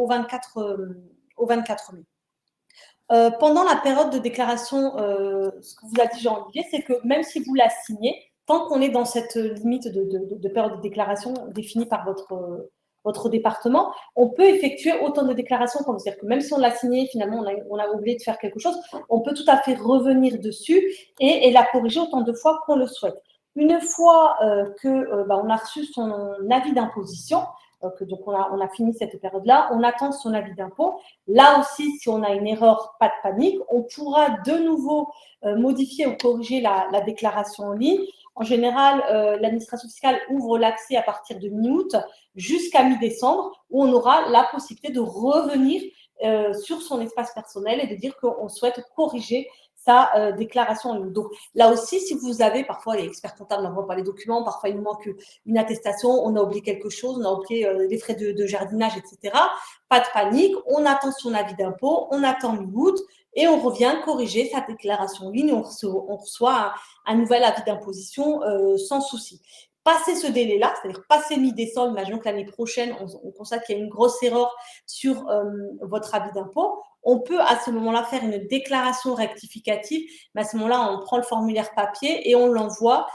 24 mai. Pendant la période de déclaration, ce que vous a dit Jean-Olivier, c'est que même si vous la signez, tant qu'on est dans cette limite de période de déclaration définie par votre département, on peut effectuer autant de déclarations qu'on veut. C'est-à-dire que même si on l'a signé, finalement, on a oublié de faire quelque chose, on peut tout à fait revenir dessus et la corriger autant de fois qu'on le souhaite. Une fois on a reçu son avis d'imposition, donc on a fini cette période-là, on attend son avis d'impôt. Là aussi, si on a une erreur, pas de panique, on pourra de nouveau modifier ou corriger la déclaration en ligne. En général, l'administration fiscale ouvre l'accès à partir de mi-août jusqu'à mi-décembre, où on aura la possibilité de revenir sur son espace personnel et de dire qu'on souhaite corriger sa déclaration en ligne. Donc là aussi, si vous avez, parfois les experts comptables n'envoient pas les documents, parfois il nous manque une attestation, on a oublié quelque chose, on a oublié les frais de jardinage, etc. Pas de panique, on attend son avis d'impôt, on attend mi-août et on revient corriger sa déclaration en ligne, on reçoit un nouvel avis d'imposition sans souci. Passer ce délai-là, c'est-à-dire passer mi-décembre, imaginons que l'année prochaine, on constate qu'il y a une grosse erreur sur votre avis d'impôt, on peut à ce moment-là faire une déclaration rectificative, mais à ce moment-là, on prend le formulaire papier et on l'envoie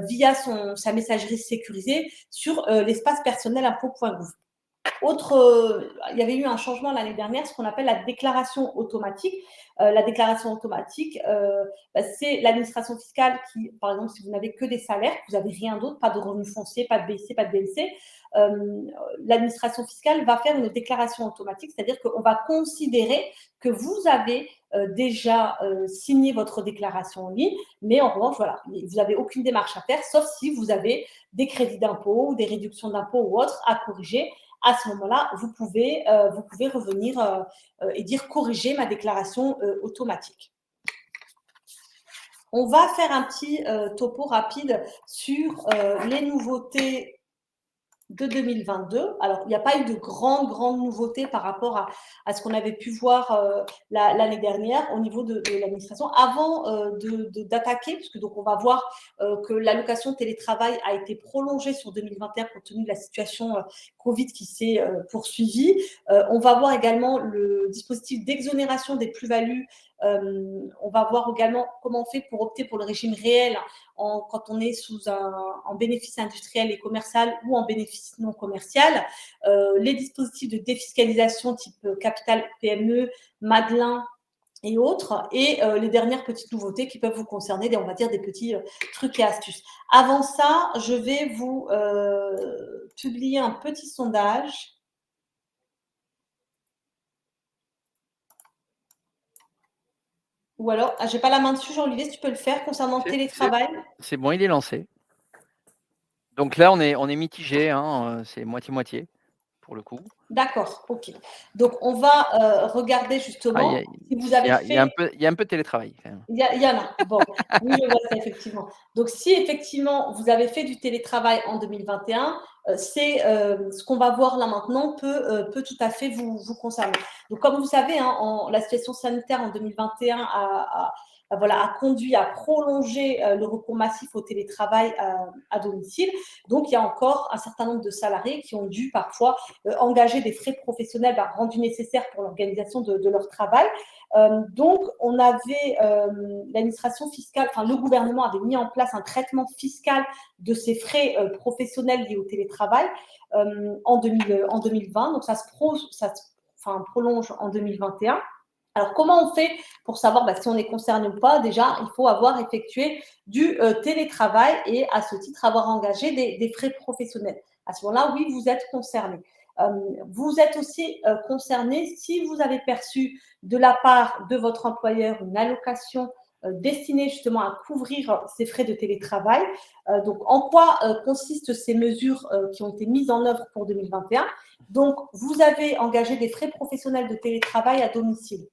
via sa messagerie sécurisée sur l'espace personnel impôt.gouv. Il y avait eu un changement l'année dernière, ce qu'on appelle la déclaration automatique. La déclaration automatique, c'est l'administration fiscale qui, par exemple, si vous n'avez que des salaires, vous n'avez rien d'autre, pas de revenus fonciers, pas de BIC, pas de BNC, l'administration fiscale va faire une déclaration automatique, c'est-à-dire qu'on va considérer que vous avez déjà signé votre déclaration en ligne, mais en revanche, voilà, vous n'avez aucune démarche à faire, sauf si vous avez des crédits d'impôt ou des réductions d'impôt ou autres à corriger. À ce moment-là, vous pouvez revenir et dire corriger ma déclaration automatique. On va faire un petit topo rapide sur les nouveautés de 2022. Alors, il n'y a pas eu de grandes nouveautés par rapport à ce qu'on avait pu voir l'année dernière au niveau de l'administration. Avant d'attaquer, puisque donc on va voir que l'allocation télétravail a été prolongée sur 2021 compte tenu de la situation Covid qui s'est poursuivie. On va voir également le dispositif d'exonération des plus-values. On va voir également comment on fait pour opter pour le régime réel quand on est en bénéfice industriel et commercial ou en bénéfice non commercial. Les dispositifs de défiscalisation type capital PME, Madelin et autres, et les dernières petites nouveautés qui peuvent vous concerner, on va dire des petits trucs et astuces. Avant ça, je vais vous publier un petit sondage. Ou alors, j'ai pas la main dessus, Jean-Olivier, si tu peux le faire concernant le télétravail. C'est bon, il est lancé. Donc là, on est mitigé, hein, c'est moitié-moitié pour le coup. D'accord, ok. Donc, on va regarder justement si vous avez fait… Il y a un peu de télétravail quand même. Il y en a. Bon, oui, je vois ça effectivement. Donc, si effectivement vous avez fait du télétravail en 2021, c'est ce qu'on va voir là maintenant peut tout à fait vous concerner. Donc, comme vous savez, hein, la situation sanitaire en 2021 a conduit à prolonger le recours massif au télétravail à domicile. Donc, il y a encore un certain nombre de salariés qui ont dû parfois engager des frais professionnels rendus nécessaires pour l'organisation de leur travail. Donc, on avait l'administration fiscale, enfin le gouvernement avait mis en place un traitement fiscal de ces frais professionnels liés au télétravail en 2020. Donc, ça se prolonge en 2021. Alors, comment on fait pour savoir si on est concerné ou pas? Déjà, il faut avoir effectué du télétravail et à ce titre avoir engagé des frais professionnels. À ce moment-là, oui, vous êtes concerné. Vous êtes aussi concerné si vous avez perçu de la part de votre employeur une allocation destinée justement à couvrir ces frais de télétravail. Donc, en quoi consistent ces mesures qui ont été mises en œuvre pour 2021? Donc, vous avez engagé des frais professionnels de télétravail à domicile,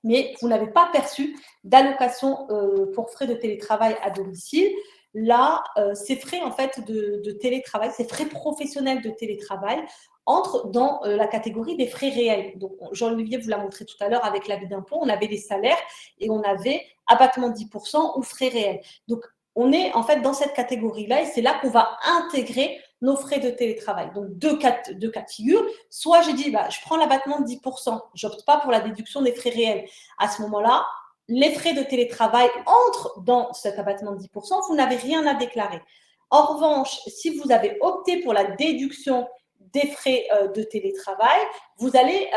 mais vous n'avez pas perçu d'allocation pour frais de télétravail à domicile. Là, ces frais en fait de télétravail, ces frais professionnels de télétravail entrent dans la catégorie des frais réels. Donc, Jean-Olivier vous l'a montré tout à l'heure avec l'avis d'impôt, on avait des salaires et on avait abattement de 10% ou frais réels. Donc, on est en fait dans cette catégorie-là et c'est là qu'on va intégrer nos frais de télétravail. Donc, deux cas de figure. Soit j'ai dit, je prends l'abattement de 10%, j'opte pas pour la déduction des frais réels. À ce moment-là, les frais de télétravail entrent dans cet abattement de 10%, vous n'avez rien à déclarer. En revanche, si vous avez opté pour la déduction des frais de télétravail, vous allez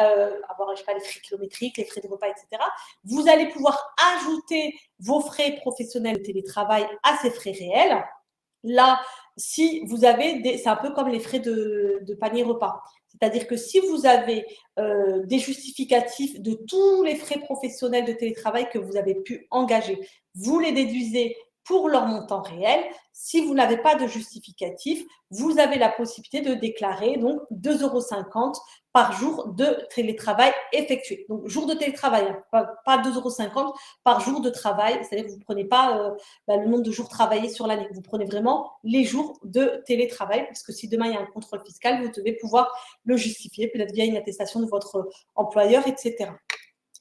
avoir, je sais pas, les frais kilométriques, les frais de repas, etc. Vous allez pouvoir ajouter vos frais professionnels de télétravail à ces frais réels. Là, si vous avez c'est un peu comme les frais de panier repas. C'est-à-dire que si vous avez des justificatifs de tous les frais professionnels de télétravail que vous avez pu engager, vous les déduisez pour leur montant réel. Si vous n'avez pas de justificatif, vous avez la possibilité de déclarer donc 2,50 € par jour de télétravail effectué. Donc, jour de télétravail, hein, pas 2,50 € par jour de travail. C'est-à-dire que vous ne prenez pas le nombre de jours travaillés sur l'année. Vous prenez vraiment les jours de télétravail, parce que si demain il y a un contrôle fiscal, vous devez pouvoir le justifier, peut-être via une attestation de votre employeur, etc.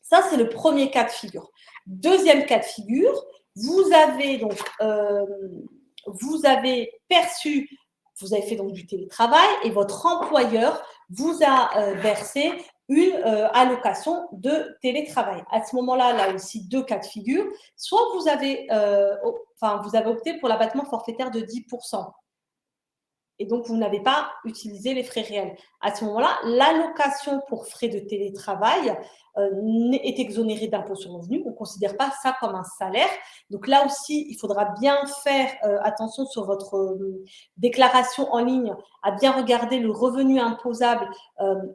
Ça, c'est le premier cas de figure. Deuxième cas de figure, vous avez perçu, vous avez fait donc du télétravail et votre employeur vous a versé une allocation de télétravail. À ce moment-là, là aussi, deux cas de figure. Soit vous avez opté pour l'abattement forfaitaire de 10%. Et donc, vous n'avez pas utilisé les frais réels. À ce moment-là, l'allocation pour frais de télétravail est exonérée d'impôt sur le revenu. On ne considère pas ça comme un salaire. Donc là aussi, il faudra bien faire attention sur votre déclaration en ligne, à bien regarder le revenu imposable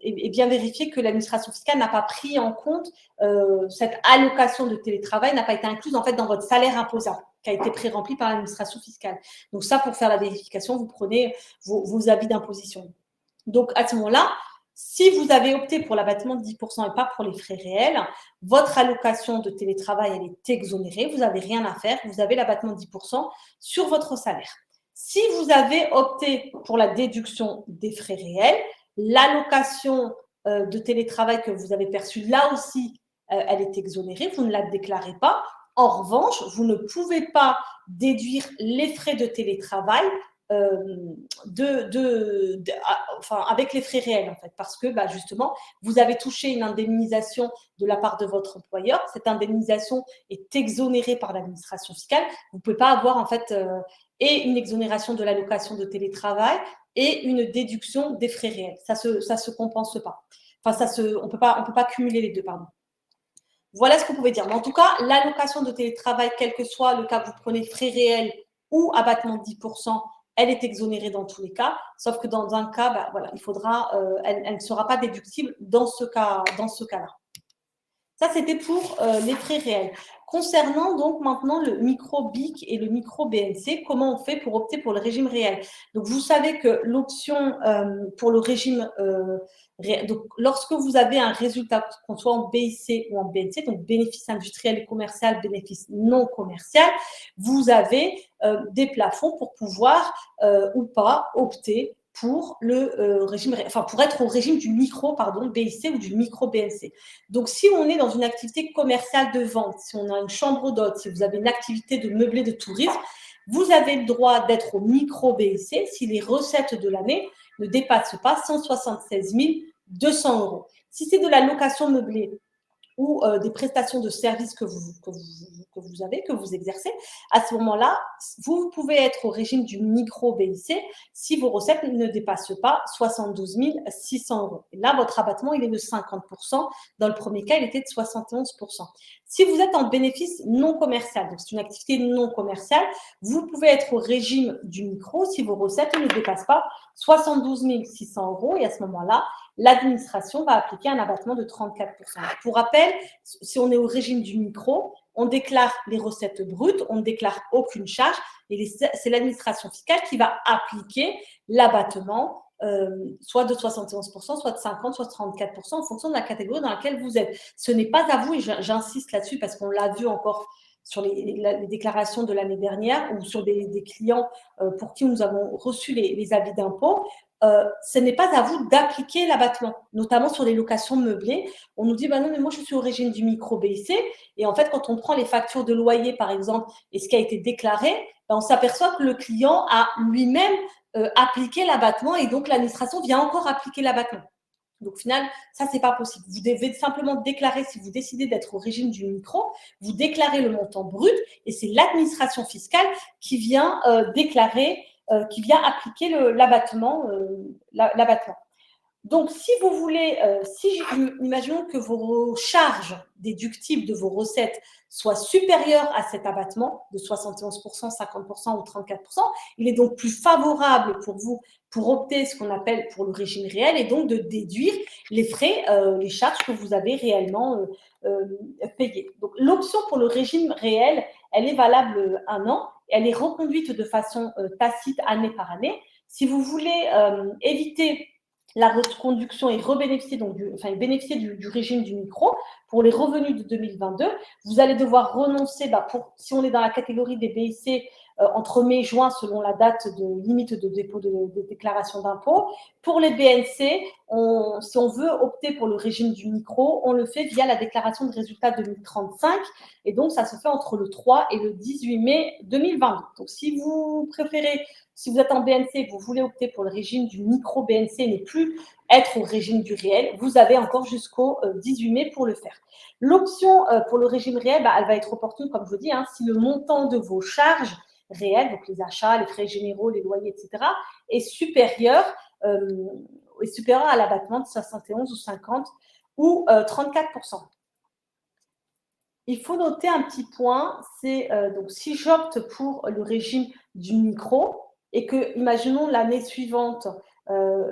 et bien vérifier que l'administration fiscale n'a pas pris en compte cette allocation de télétravail, n'a pas été incluse en fait dans votre salaire imposable qui a été pré-rempli par l'administration fiscale. Donc ça, pour faire la vérification, vous prenez vos avis d'imposition. Donc, à ce moment-là, si vous avez opté pour l'abattement de 10% et pas pour les frais réels, votre allocation de télétravail, elle est exonérée, vous n'avez rien à faire, vous avez l'abattement de 10% sur votre salaire. Si vous avez opté pour la déduction des frais réels, l'allocation de télétravail que vous avez perçue, là aussi, elle est exonérée, vous ne la déclarez pas. En revanche, vous ne pouvez pas déduire les frais de télétravail avec les frais réels, en fait, parce que justement, vous avez touché une indemnisation de la part de votre employeur. Cette indemnisation est exonérée par l'administration fiscale. Vous ne pouvez pas avoir, en fait, et une exonération de l'allocation de télétravail et une déduction des frais réels. Ça se compense pas. Enfin, on peut pas cumuler les deux, pardon. Voilà ce que vous pouvez dire. Mais en tout cas, l'allocation de télétravail, quel que soit le cas que vous prenez, frais réels ou abattement de 10%, elle est exonérée dans tous les cas. Sauf que dans un cas, il faudra, elle ne sera pas déductible dans ce cas-là. Ça, c'était pour les frais réels. Concernant donc maintenant le micro-BIC et le micro-BNC, comment on fait pour opter pour le régime réel? Donc, vous savez que l'option pour le régime donc, lorsque vous avez un résultat, qu'on soit en BIC ou en BNC, donc bénéfice industriel et commercial, bénéfice non commercial, vous avez des plafonds pour pouvoir ou pas opter pour le régime, pour être au régime du micro, BIC ou du micro BNC. Donc, si on est dans une activité commerciale de vente, si on a une chambre d'hôtes, si vous avez une activité de meublé de tourisme, vous avez le droit d'être au micro BIC si les recettes de l'année ne dépassent pas 176 200 €. Si c'est de la location meublée ou des prestations de services que vous exercez, à ce moment-là, vous pouvez être au régime du micro-BIC si vos recettes ne dépassent pas 72 600 €. Et là, votre abattement, il est de 50%. Dans le premier cas, il était de 71%. Si vous êtes en bénéfice non commercial, donc c'est une activité non commerciale, vous pouvez être au régime du micro si vos recettes ne dépassent pas 72 600 € et à ce moment-là, l'administration va appliquer un abattement de 34%. Pour rappel, si on est au régime du micro, on déclare les recettes brutes, on ne déclare aucune charge et c'est l'administration fiscale qui va appliquer l'abattement soit de 71%, soit de 50%, soit de 34% en fonction de la catégorie dans laquelle vous êtes. Ce n'est pas à vous, et j'insiste là-dessus parce qu'on l'a vu encore sur les déclarations de l'année dernière ou sur des clients pour qui nous avons reçu les avis d'impôt, ce n'est pas à vous d'appliquer l'abattement, notamment sur les locations meublées. On nous dit, non, mais moi, je suis au régime du micro-BIC. Et en fait, quand on prend les factures de loyer, par exemple, et ce qui a été déclaré, on s'aperçoit que le client a lui-même appliqué l'abattement et donc l'administration vient encore appliquer l'abattement. Donc, au final, ça, c'est pas possible. Vous devez simplement déclarer, si vous décidez d'être au régime du micro, vous déclarez le montant brut et c'est l'administration fiscale qui vient déclarer, qui vient appliquer l'abattement. Donc, si vous voulez, imaginons que vos charges déductibles de vos recettes soient supérieures à cet abattement de 71%, 50% ou 34%, il est donc plus favorable pour vous pour opter ce qu'on appelle pour le régime réel et donc de déduire les frais, les charges que vous avez réellement payées. Donc, l'option pour le régime réel, elle est valable 1 an. Elle est reconduite de façon tacite année par année. Si vous voulez éviter la reconduction et bénéficier du régime du micro pour les revenus de 2022, vous allez devoir renoncer, si on est dans la catégorie des BIC, entre mai et juin, selon la date de limite de dépôt de déclaration d'impôt. Pour les BNC, si on veut opter pour le régime du micro, on le fait via la déclaration de résultats 2035, et donc ça se fait entre le 3 et le 18 mai 2022. Donc si vous préférez, si vous êtes en BNC et que vous voulez opter pour le régime du micro BNC et ne plus être au régime du réel, vous avez encore jusqu'au 18 mai pour le faire. L'option pour le régime réel, elle va être opportune, comme je vous dis, si le montant de vos charges réelles, donc les achats, les frais généraux, les loyers, etc., est supérieur à l'abattement de 71 ou 50 ou 34%. Il faut noter un petit point, c'est donc si j'opte pour le régime du micro et que, imaginons l'année suivante,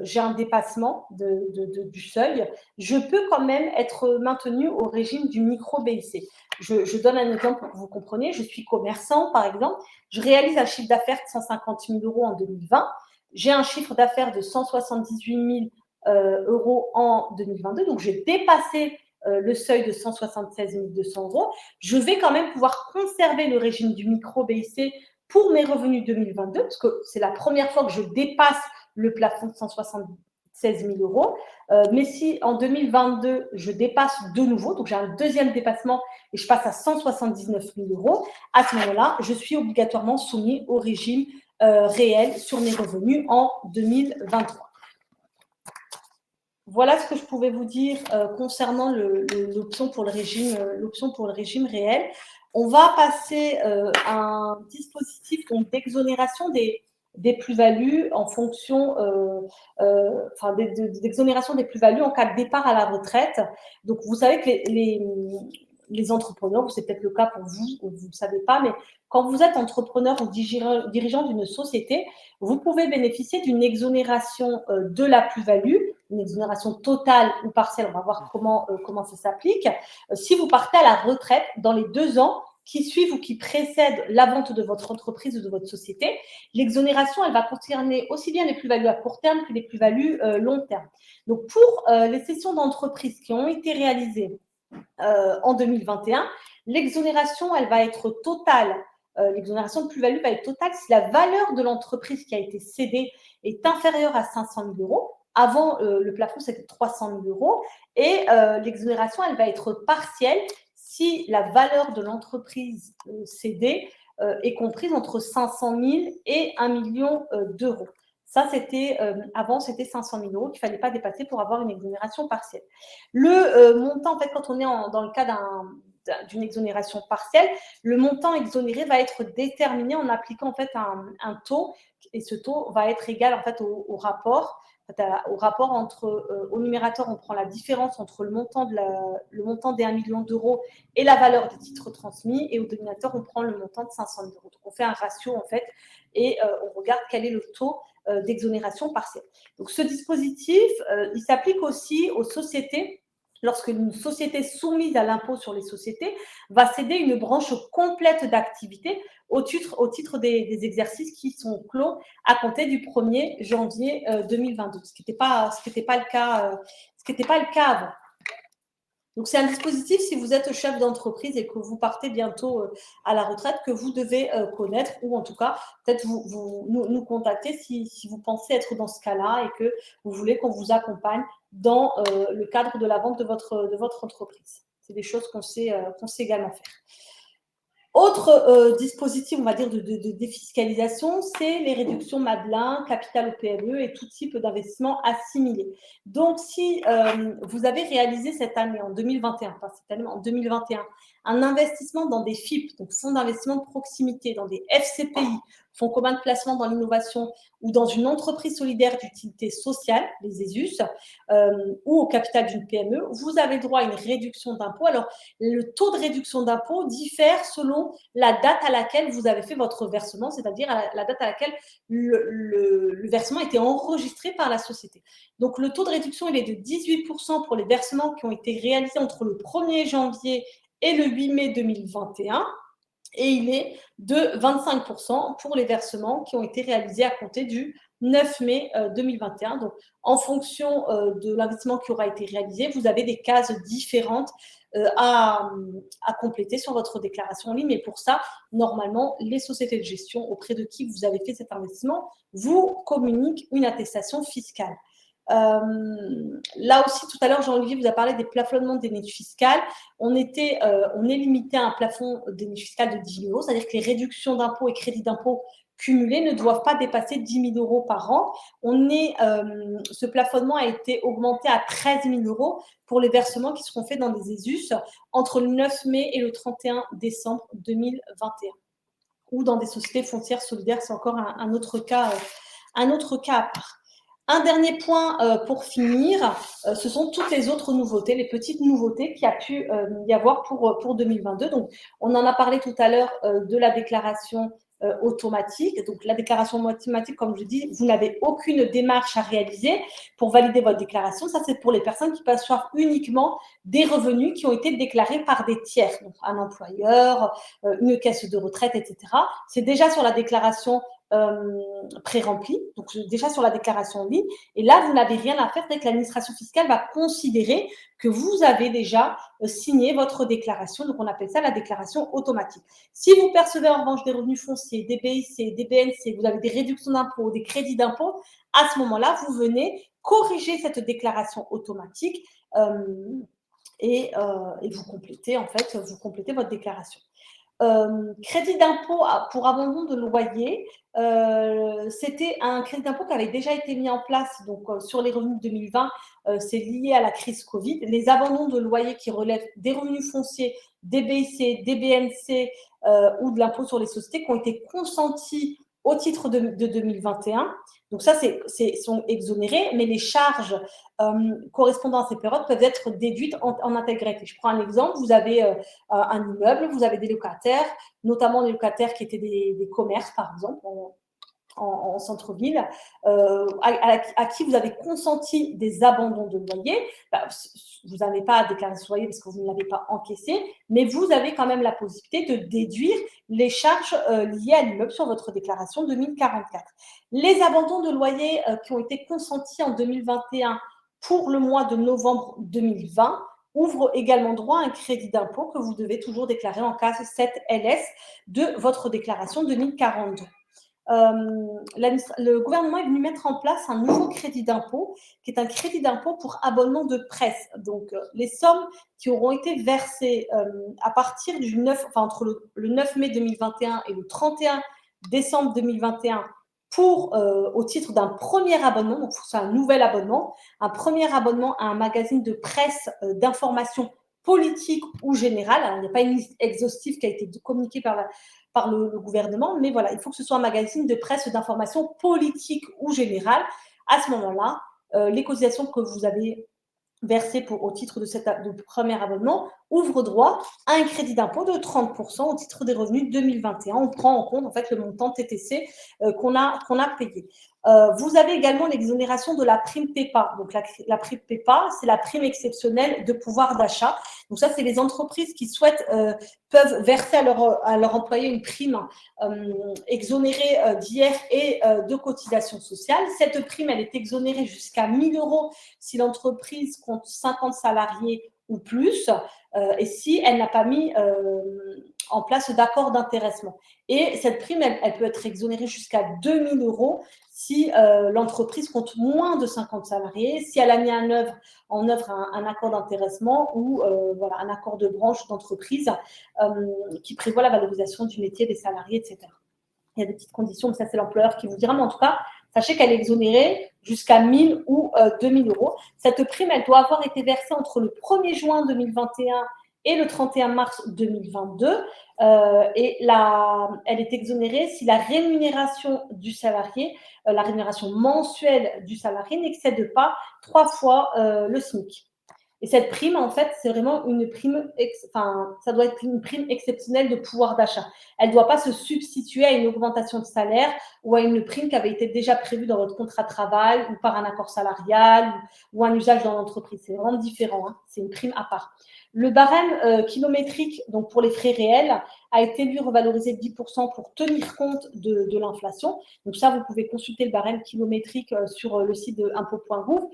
j'ai un dépassement du seuil, je peux quand même être maintenue au régime du micro BIC. Je donne un exemple pour que vous compreniez. Je suis commerçant, par exemple. Je réalise un chiffre d'affaires de 150 000 euros en 2020. J'ai un chiffre d'affaires de 178 000 euros en 2022. Donc, j'ai dépassé le seuil de 176 200 euros. Je vais quand même pouvoir conserver le régime du micro BIC pour mes revenus 2022, parce que c'est la première fois que je dépasse le plafond de 176 000 euros. Mais si en 2022, je dépasse de nouveau, donc j'ai un deuxième dépassement et je passe à 179 000 euros, à ce moment-là, je suis obligatoirement soumis au régime réel sur mes revenus en 2023. Voilà ce que je pouvais vous dire concernant l'option pour le régime réel. On va passer à un dispositif d'exonération des plus-values en fonction, d'exonération des plus-values en cas de départ à la retraite. Donc, vous savez que les entrepreneurs, c'est peut-être le cas pour vous, ou vous ne savez pas, mais quand vous êtes entrepreneur ou dirigeant d'une société, vous pouvez bénéficier d'une exonération de la plus-value, une exonération totale ou partielle, on va voir comment ça s'applique, si vous partez à la retraite dans les 2 ans qui suivent ou qui précèdent la vente de votre entreprise ou de votre société. L'exonération, elle va concerner aussi bien les plus-values à court terme que les plus-values long terme. Donc, pour les cessions d'entreprises qui ont été réalisées en 2021, l'exonération, elle va être totale. L'exonération de plus-value va être totale si la valeur de l'entreprise qui a été cédée est inférieure à 500 000 euros. Avant, le plafond, c'était 300 000 euros. Et l'exonération, elle va être partielle si la valeur de l'entreprise cédée est comprise entre 500 000 et 1 million d'euros. Ça, avant, c'était 500 000 euros qu'il ne fallait pas dépasser pour avoir une exonération partielle. Le montant, en fait, quand on est dans le cas d'une exonération partielle, le montant exonéré va être déterminé en appliquant en fait un taux, et ce taux va être égal en fait au rapport. Au rapport au numérateur, on prend la différence entre le montant des 1 million d'euros et la valeur des titres transmis, et au dénominateur, on prend le montant de 500 000 euros. Donc, on fait un ratio en fait, et on regarde quel est le taux d'exonération partielle. Donc, ce dispositif, il s'applique aussi aux sociétés. Lorsqu'une société soumise à l'impôt sur les sociétés va céder une branche complète d'activité au titre des exercices qui sont clos à compter du 1er janvier 2022, ce qui n'était pas le cas avant. Donc, c'est un dispositif, si vous êtes chef d'entreprise et que vous partez bientôt à la retraite, que vous devez connaître, ou en tout cas, peut-être nous contacter si vous pensez être dans ce cas-là et que vous voulez qu'on vous accompagne dans le cadre de la vente de votre entreprise. C'est des choses qu'on sait également faire. Autre dispositif, on va dire, de défiscalisation, c'est les réductions Madelin, capital au PME et tout type d'investissement assimilé. Donc, si vous avez réalisé cette année, en 2021, enfin cette année, en 2021, un investissement dans des FIP, donc fonds d'investissement de proximité, dans des FCPI, fonds communs de placement dans l'innovation, ou dans une entreprise solidaire d'utilité sociale, les ESUS, ou au capital d'une PME, vous avez droit à une réduction d'impôt. Alors, le taux de réduction d'impôt diffère selon la date à laquelle vous avez fait votre versement, c'est-à-dire la date à laquelle le versement a été enregistré par la société. Donc, le taux de réduction, il est de 18% pour les versements qui ont été réalisés entre le 1er janvier et le 8 mai 2021. Et il est de 25% pour les versements qui ont été réalisés à compter du 9 mai 2021. Donc, en fonction de l'investissement qui aura été réalisé, vous avez des cases différentes à compléter sur votre déclaration en ligne. Mais pour ça, normalement, les sociétés de gestion auprès de qui vous avez fait cet investissement vous communiquent une attestation fiscale. Là aussi, tout à l'heure, Jean-Olivier vous a parlé des plafonnements des niches fiscales. On est limité à un plafond des niches fiscales de 10 000 euros, c'est-à-dire que les réductions d'impôts et crédits d'impôts cumulés ne doivent pas dépasser 10 000 euros par an. Ce plafonnement a été augmenté à 13 000 euros pour les versements qui seront faits dans des ESUS entre le 9 mai et le 31 décembre 2021. Ou dans des sociétés foncières solidaires, c'est encore un autre cas à part. Un dernier point pour finir, ce sont toutes les autres nouveautés, les petites nouveautés qu'il y a pu y avoir pour 2022. Donc, on en a parlé tout à l'heure de la déclaration automatique. Donc, la déclaration automatique, comme je dis, vous n'avez aucune démarche à réaliser pour valider votre déclaration. Ça, c'est pour les personnes qui perçoivent uniquement des revenus qui ont été déclarés par des tiers, donc un employeur, une caisse de retraite, etc. C'est déjà sur la déclaration pré-rempli, donc déjà sur la déclaration en ligne. Et là, vous n'avez rien à faire dès que l'administration fiscale va considérer que vous avez déjà signé votre déclaration. Donc, on appelle ça la déclaration automatique. Si vous percevez en revanche des revenus fonciers, des BIC, des BNC, vous avez des réductions d'impôts, des crédits d'impôts, à ce moment-là, vous venez corriger cette déclaration automatique et vous complétez votre déclaration. Crédit d'impôt pour abandon de loyer, c'était un crédit d'impôt qui avait déjà été mis en place donc, sur les revenus de 2020. C'est lié à la crise Covid. Les abandons de loyer qui relèvent des revenus fonciers, des BIC, des BNC ou de l'impôt sur les sociétés qui ont été consentis au titre de 2021. Donc ça, sont exonérés, mais les charges correspondant à ces périodes peuvent être déduites en intégralité. Je prends un exemple, vous avez un immeuble, vous avez des locataires, notamment des locataires qui étaient des commerces, par exemple, en centre-ville, à qui vous avez consenti des abandons de loyer. Vous n'avez pas à déclarer ce loyer parce que vous ne l'avez pas encaissé, mais vous avez quand même la possibilité de déduire les charges liées à l'immeuble sur votre déclaration 2044. Les abandons de loyer qui ont été consentis en 2021 pour le mois de novembre 2020 ouvrent également droit à un crédit d'impôt que vous devez toujours déclarer en case 7LS de votre déclaration 2042. Le gouvernement est venu mettre en place un nouveau crédit d'impôt qui est un crédit d'impôt pour abonnement de presse. Donc, les sommes qui auront été versées à partir du 9, enfin entre le 9 mai 2021 et le 31 décembre 2021 au titre d'un premier abonnement, donc c'est un nouvel abonnement, un premier abonnement à un magazine de presse d'information politique ou générale. Alors, il n'y a pas une liste exhaustive qui a été communiquée par le gouvernement, mais voilà, il faut que ce soit un magazine de presse d'information politique ou générale. À ce moment-là, les cotisations que vous avez versées au titre de premier abonnement ouvrent droit à un crédit d'impôt de 30% au titre des revenus 2021. On prend en compte en fait le montant TTC qu'on a payé. Vous avez également l'exonération de la prime PEPA. Donc, la prime PEPA, c'est la prime exceptionnelle de pouvoir d'achat. Donc, ça, c'est les entreprises qui peuvent verser à leur employé une prime exonérée d'IR et de cotisation sociale. Cette prime, elle est exonérée jusqu'à 1 000 euros si l'entreprise compte 50 salariés ou plus, et si elle n'a pas mis en place d'accord d'intéressement. Et cette prime, elle peut être exonérée jusqu'à 2 000 euros si l'entreprise compte moins de 50 salariés, si elle a mis en œuvre un accord d'intéressement ou voilà, un accord de branche d'entreprise qui prévoit la valorisation du métier des salariés, etc. Il y a des petites conditions, mais ça, c'est l'employeur qui vous dira. Mais en tout cas, sachez qu'elle est exonérée jusqu'à 1 000 ou 2 000 euros. Cette prime, elle doit avoir été versée entre le 1er juin 2021 et le 31 mars 2022. Elle est exonérée si la rémunération du salarié, la rémunération mensuelle du salarié n'excède pas 3 fois le SMIC. Et cette prime, en fait, c'est vraiment une prime, ça doit être une prime exceptionnelle de pouvoir d'achat. Elle ne doit pas se substituer à une augmentation de salaire ou à une prime qui avait été déjà prévue dans votre contrat de travail ou par un accord salarial ou un usage dans l'entreprise. C'est vraiment différent, hein. C'est une prime à part. Le barème kilométrique, donc pour les frais réels, a été lui revalorisé de 10% pour tenir compte de l'inflation. Donc ça, vous pouvez consulter le barème kilométrique sur le site de impôt.gouv.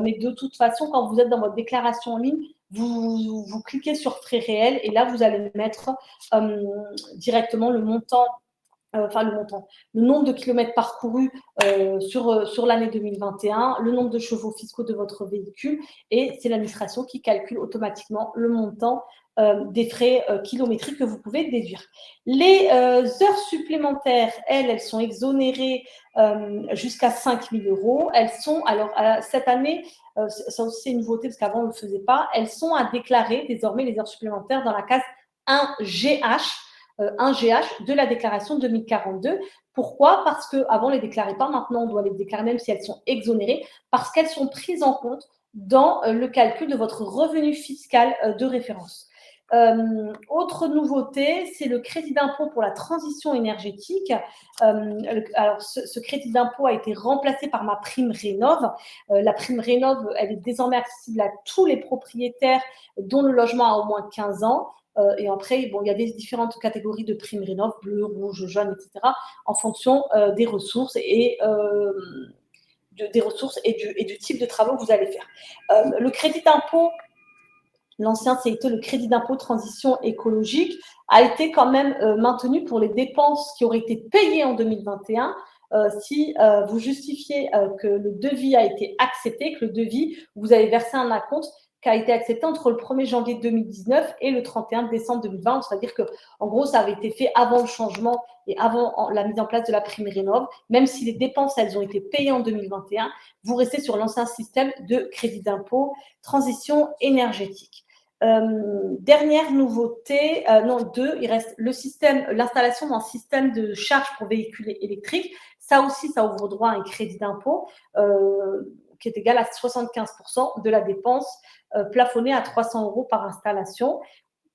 Mais de toute façon, quand vous êtes dans votre déclaration en ligne, vous cliquez sur frais réels et là, vous allez mettre directement le montant, le nombre de kilomètres parcourus sur l'année 2021, le nombre de chevaux fiscaux de votre véhicule et c'est l'administration qui calcule automatiquement le montant des frais kilométriques que vous pouvez déduire. Les heures supplémentaires, elles sont exonérées jusqu'à 5 000 euros. Elles sont, alors cette année, ça aussi c'est une nouveauté parce qu'avant on ne le faisait pas, elles sont à déclarer désormais les heures supplémentaires dans la case 1GH, 1GH de la déclaration 2042. Pourquoi? Parce qu'avant on ne les déclarait pas, maintenant on doit les déclarer même si elles sont exonérées, parce qu'elles sont prises en compte dans le calcul de votre revenu fiscal de référence. Autre nouveauté, c'est le crédit d'impôt pour la transition énergétique. Alors, ce crédit d'impôt a été remplacé par ma prime Rénov'. La prime Rénov', elle est désormais accessible à tous les propriétaires dont le logement a au moins 15 ans. Et après, bon, il y a des différentes catégories de primes Rénov', bleu, rouge, jaune, etc., en fonction des ressources et du type de travaux que vous allez faire. Le crédit d'impôt, l'ancien CITE, le crédit d'impôt transition écologique, a été quand même maintenu pour les dépenses qui auraient été payées en 2021. Si vous justifiez que le devis a été accepté, que le devis, vous avez versé un acompte qui a été accepté entre le 1er janvier 2019 et le 31 décembre 2020. C'est-à-dire que, en gros, ça avait été fait avant le changement et avant la mise en place de la prime Rénov'. Même si les dépenses, elles ont été payées en 2021, vous restez sur l'ancien système de crédit d'impôt transition énergétique. Dernière nouveauté, il reste l'installation d'un système de charge pour véhicules électriques. Ça aussi, ça ouvre droit à un crédit d'impôt qui est égal à 75% de la dépense plafonnée à 300 euros par installation.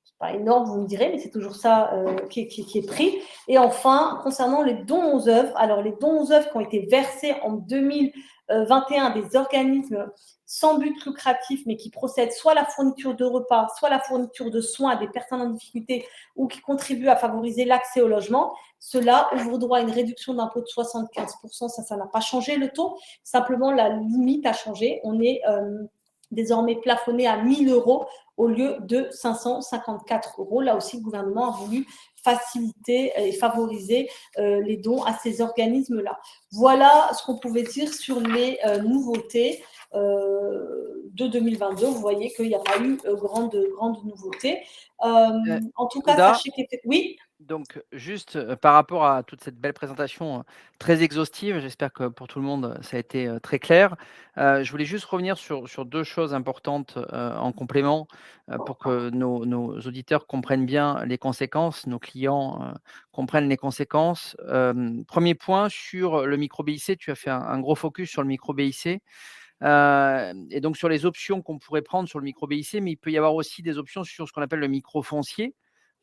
C'est pas énorme, vous me direz, mais c'est toujours ça qui est pris. Et enfin, concernant les dons aux œuvres, alors les dons aux œuvres qui ont été versés en 2021 à des organismes sans but lucratif, mais qui procèdent soit à la fourniture de repas, soit à la fourniture de soins à des personnes en difficulté ou qui contribuent à favoriser l'accès au logement, cela ouvre droit à une réduction d'impôt de 75%. Ça n'a pas changé le taux. Simplement, la limite a changé. On est désormais plafonné à 1 000 euros au lieu de 554 euros. Là aussi, le gouvernement a voulu faciliter et favoriser les dons à ces organismes-là. Voilà ce qu'on pouvait dire sur les nouveautés de 2022. Vous voyez qu'il n'y a pas eu grande nouveauté. En tout cas, Hilda, sachez que… Oui. donc juste, par rapport à toute cette belle présentation, très exhaustive, j'espère que pour tout le monde, ça a été, très clair. Je voulais juste revenir sur 2 choses importantes, en complément, pour que nos auditeurs comprennent bien les conséquences, nos clients, comprennent les conséquences. 1er point sur le micro-BIC, tu as fait un gros focus sur le micro-BIC, et donc sur les options qu'on pourrait prendre sur le micro-BIC, mais il peut y avoir aussi des options sur ce qu'on appelle le micro-foncier.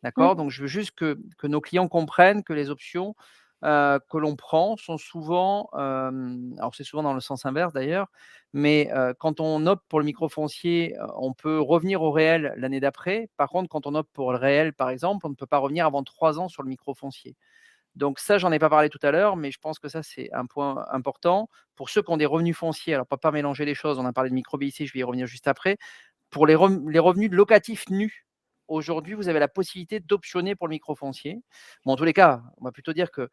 D'accord? Donc je veux juste que nos clients comprennent que les options, que l'on prend sont souvent, alors c'est souvent dans le sens inverse d'ailleurs, mais quand on opte pour le microfoncier, on peut revenir au réel l'année d'après. Par contre, quand on opte pour le réel, par exemple, on ne peut pas revenir avant 3 ans sur le microfoncier. Donc ça, j'en ai pas parlé tout à l'heure, mais je pense que ça, c'est un point important. Pour ceux qui ont des revenus fonciers, alors pour pas mélanger les choses, on a parlé de micro-BIC, je vais y revenir juste après. Pour les revenus locatifs nus, aujourd'hui, vous avez la possibilité d'optionner pour le microfoncier. Bon, en tous les cas, on va plutôt dire que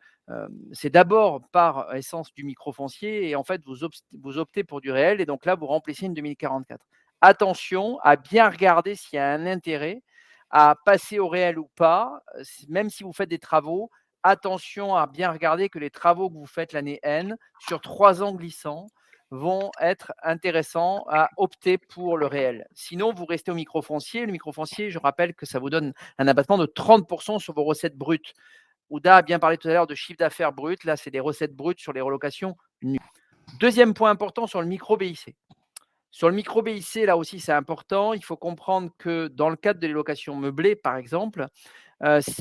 c'est d'abord par essence du microfoncier et en fait, vous optez pour du réel et donc là, vous remplissez une 2044. Attention à bien regarder s'il y a un intérêt à passer au réel ou pas, même si vous faites des travaux. Attention à bien regarder que les travaux que vous faites l'année N, sur 3 ans glissants, vont être intéressants à opter pour le réel. Sinon, vous restez au microfoncier. Le microfoncier, je rappelle que ça vous donne un abattement de 30% sur vos recettes brutes. Ouda a bien parlé tout à l'heure de chiffre d'affaires brut. Là, c'est des recettes brutes sur les relocations nues. Deuxième point important sur le micro-BIC. Sur le micro-BIC, là aussi, c'est important. Il faut comprendre que dans le cadre de les locations meublées, par exemple,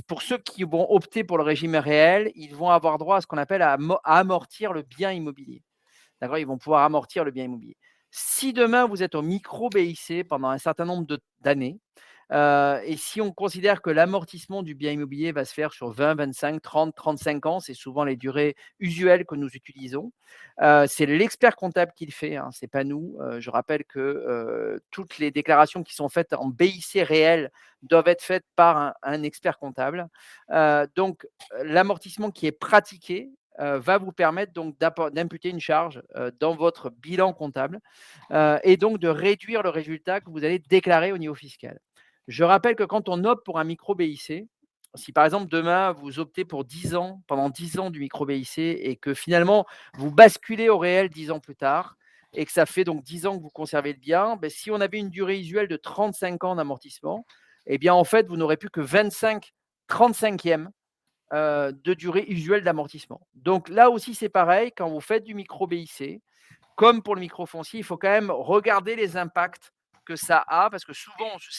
pour ceux qui vont opter pour le régime réel, ils vont avoir droit à ce qu'on appelle à amortir le bien immobilier. D'accord, ils vont pouvoir amortir le bien immobilier. Si demain vous êtes au micro-BIC pendant un certain nombre d'années, et si on considère que l'amortissement du bien immobilier va se faire sur 20, 25, 30, 35 ans, c'est souvent les durées usuelles que nous utilisons. C'est l'expert comptable qui le fait, hein, c'est pas nous. Je rappelle que toutes les déclarations qui sont faites en BIC réel doivent être faites par un expert comptable. Donc, l'amortissement qui est pratiqué va vous permettre donc d'imputer une charge dans votre bilan comptable et donc de réduire le résultat que vous allez déclarer au niveau fiscal. Je rappelle que quand on opte pour un micro-BIC, si par exemple demain vous optez pour 10 ans, pendant 10 ans du micro-BIC et que finalement vous basculez au réel 10 ans plus tard et que ça fait donc 10 ans que vous conservez le bien, ben, si on avait une durée usuelle de 35 ans d'amortissement, eh bien en fait vous n'aurez plus que 25 35e de durée usuelle d'amortissement. Donc là aussi c'est pareil, quand vous faites du micro-BIC, comme pour le microfoncier, il faut quand même regarder les impacts que ça a, parce que souvent on se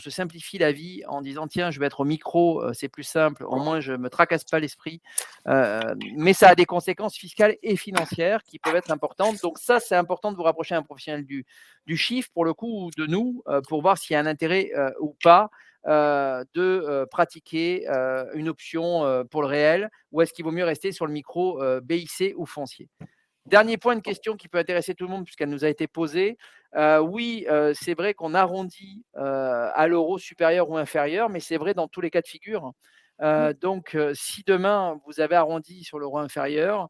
simplifie la vie en disant tiens, je vais être au micro, c'est plus simple, au moins je ne me tracasse pas l'esprit. Mais ça a des conséquences fiscales et financières qui peuvent être importantes. Donc ça, c'est important de vous rapprocher d'un professionnel du chiffre, pour le coup, ou de nous, pour voir s'il y a un intérêt ou pas de pratiquer une option pour le réel, ou est-ce qu'il vaut mieux rester sur le micro BIC ou foncier. Dernier point, une question qui peut intéresser tout le monde puisqu'elle nous a été posée. Oui, c'est vrai qu'on arrondit à l'euro supérieur ou inférieur, mais c'est vrai dans tous les cas de figure. Donc, si demain vous avez arrondi sur l'euro inférieur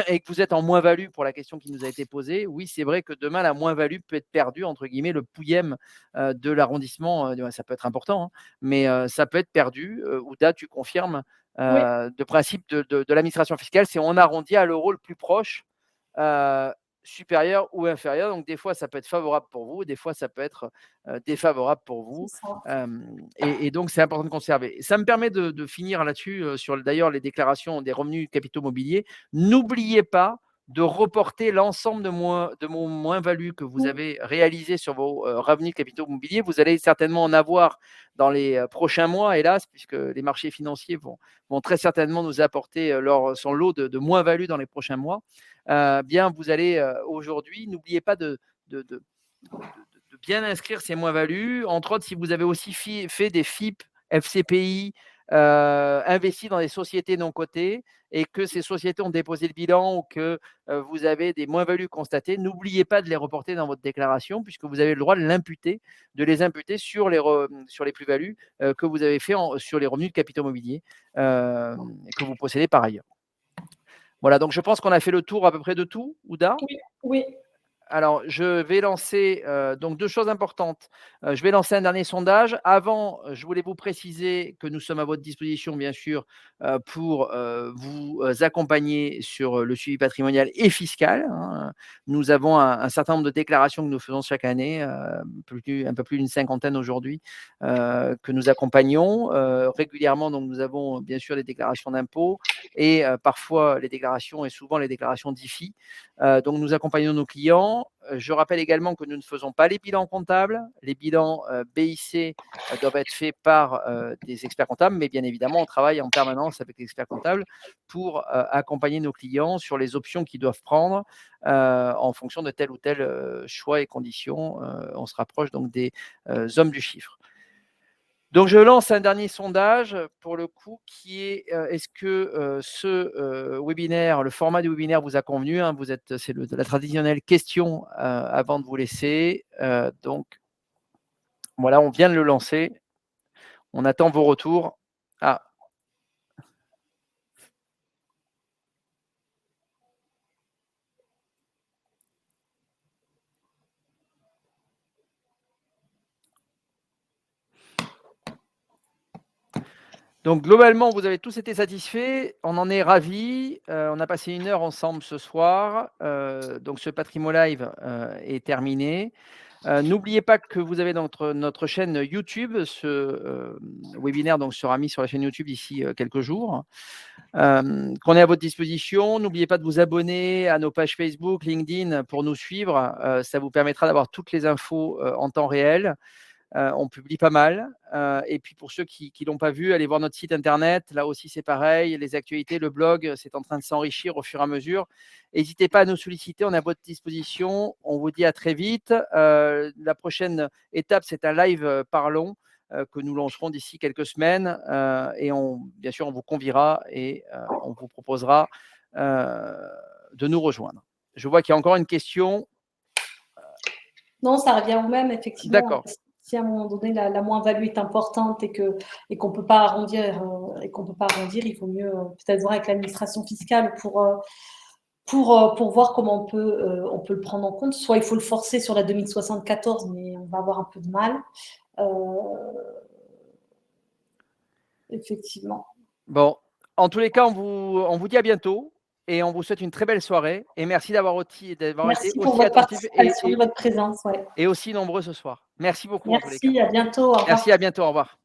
et que vous êtes en moins-value pour la question qui nous a été posée, oui, c'est vrai que demain la moins-value peut être perdue, entre guillemets, le pouillème de l'arrondissement, ça peut être important, hein, mais ça peut être perdu. Ouda, tu confirmes, Oui, de principe de l'administration fiscale, c'est on arrondit à l'euro le plus proche heu, supérieur ou inférieur. Donc des fois, ça peut être favorable pour vous, des fois, ça peut être défavorable pour c'est vous. ça. Et donc, c'est important de conserver. Ça me permet de finir là-dessus sur d'ailleurs les déclarations des revenus capitaux mobiliers. N'oubliez pas de reporter l'ensemble de mon moins-value que vous Mmh. avez réalisé sur vos revenus capitaux mobiliers. Vous allez certainement en avoir dans les prochains mois, hélas, puisque les marchés financiers vont très certainement nous apporter son lot de moins-value dans les prochains mois. Bien, vous allez aujourd'hui, n'oubliez pas de, de, de bien inscrire ces moins-values. Entre autres, si vous avez aussi fait des FIP, FCPI, investi dans des sociétés non cotées et que ces sociétés ont déposé le bilan ou que vous avez des moins-values constatées, n'oubliez pas de les reporter dans votre déclaration puisque vous avez le droit de les imputer sur sur les plus-values que vous avez fait sur les revenus de capitaux mobiliers que vous possédez par ailleurs. Voilà, donc je pense qu'on a fait le tour à peu près de tout, Ouda. Oui, oui, Alors, je vais lancer donc 2 choses importantes. Je vais lancer un dernier sondage. Avant, je voulais vous préciser que nous sommes à votre disposition, bien sûr, pour vous accompagner sur le suivi patrimonial et fiscal, hein. Nous avons un certain nombre de déclarations que nous faisons chaque année, un peu plus d'une cinquantaine aujourd'hui, que nous accompagnons régulièrement. Donc, nous avons bien sûr les déclarations d'impôts et parfois les déclarations et souvent les déclarations d'IFI. Donc, nous accompagnons nos clients. Je rappelle également que nous ne faisons pas les bilans comptables. Les bilans BIC doivent être faits par des experts comptables, mais bien évidemment, on travaille en permanence avec les experts comptables pour accompagner nos clients sur les options qu'ils doivent prendre en fonction de tel ou tel choix et conditions. On se rapproche donc des hommes du chiffre. Donc, je lance un dernier sondage pour le coup qui est est-ce que ce webinaire, le format du webinaire vous a convenu, hein, c'est la traditionnelle question avant de vous laisser. Donc, Voilà, on vient de le lancer. On attend vos retours. Ah, donc globalement, vous avez tous été satisfaits. On en est ravis. On a passé 1 heure ensemble ce soir. Donc ce Patrimo Live, est terminé. N'oubliez pas que vous avez notre chaîne YouTube. Ce webinaire donc sera mis sur la chaîne YouTube d'ici, quelques jours. Qu'on est à votre disposition. N'oubliez pas de vous abonner à nos pages Facebook, LinkedIn pour nous suivre. Ça vous permettra d'avoir toutes les infos, en temps réel. On publie pas mal. Et puis pour ceux qui l'ont pas vu, allez voir notre site internet. Là aussi, c'est pareil. Les actualités, le blog, c'est en train de s'enrichir au fur et à mesure. N'hésitez pas à nous solliciter. On est à votre disposition. On vous dit à très vite. La prochaine étape, c'est un live Parlons que nous lancerons d'ici quelques semaines. Et bien sûr, on vous conviera et on vous proposera de nous rejoindre. Je vois qu'il y a encore une question. Non, ça revient au même, effectivement. D'accord. Si à un moment donné la moins-value est importante et qu'on peut pas arrondir, il vaut mieux peut-être voir avec l'administration fiscale pour voir comment on peut le prendre en compte. Soit il faut le forcer sur la 2074, mais on va avoir un peu de mal. Effectivement. Bon, en tous les cas, on vous dit à bientôt et on vous souhaite une très belle soirée et merci d'avoir été Merci pour aussi votre attentifs participation, votre présence. Ouais. et aussi nombreux ce soir. Merci beaucoup en tous les cas. Merci, à bientôt. Au revoir. Merci, à bientôt, au revoir.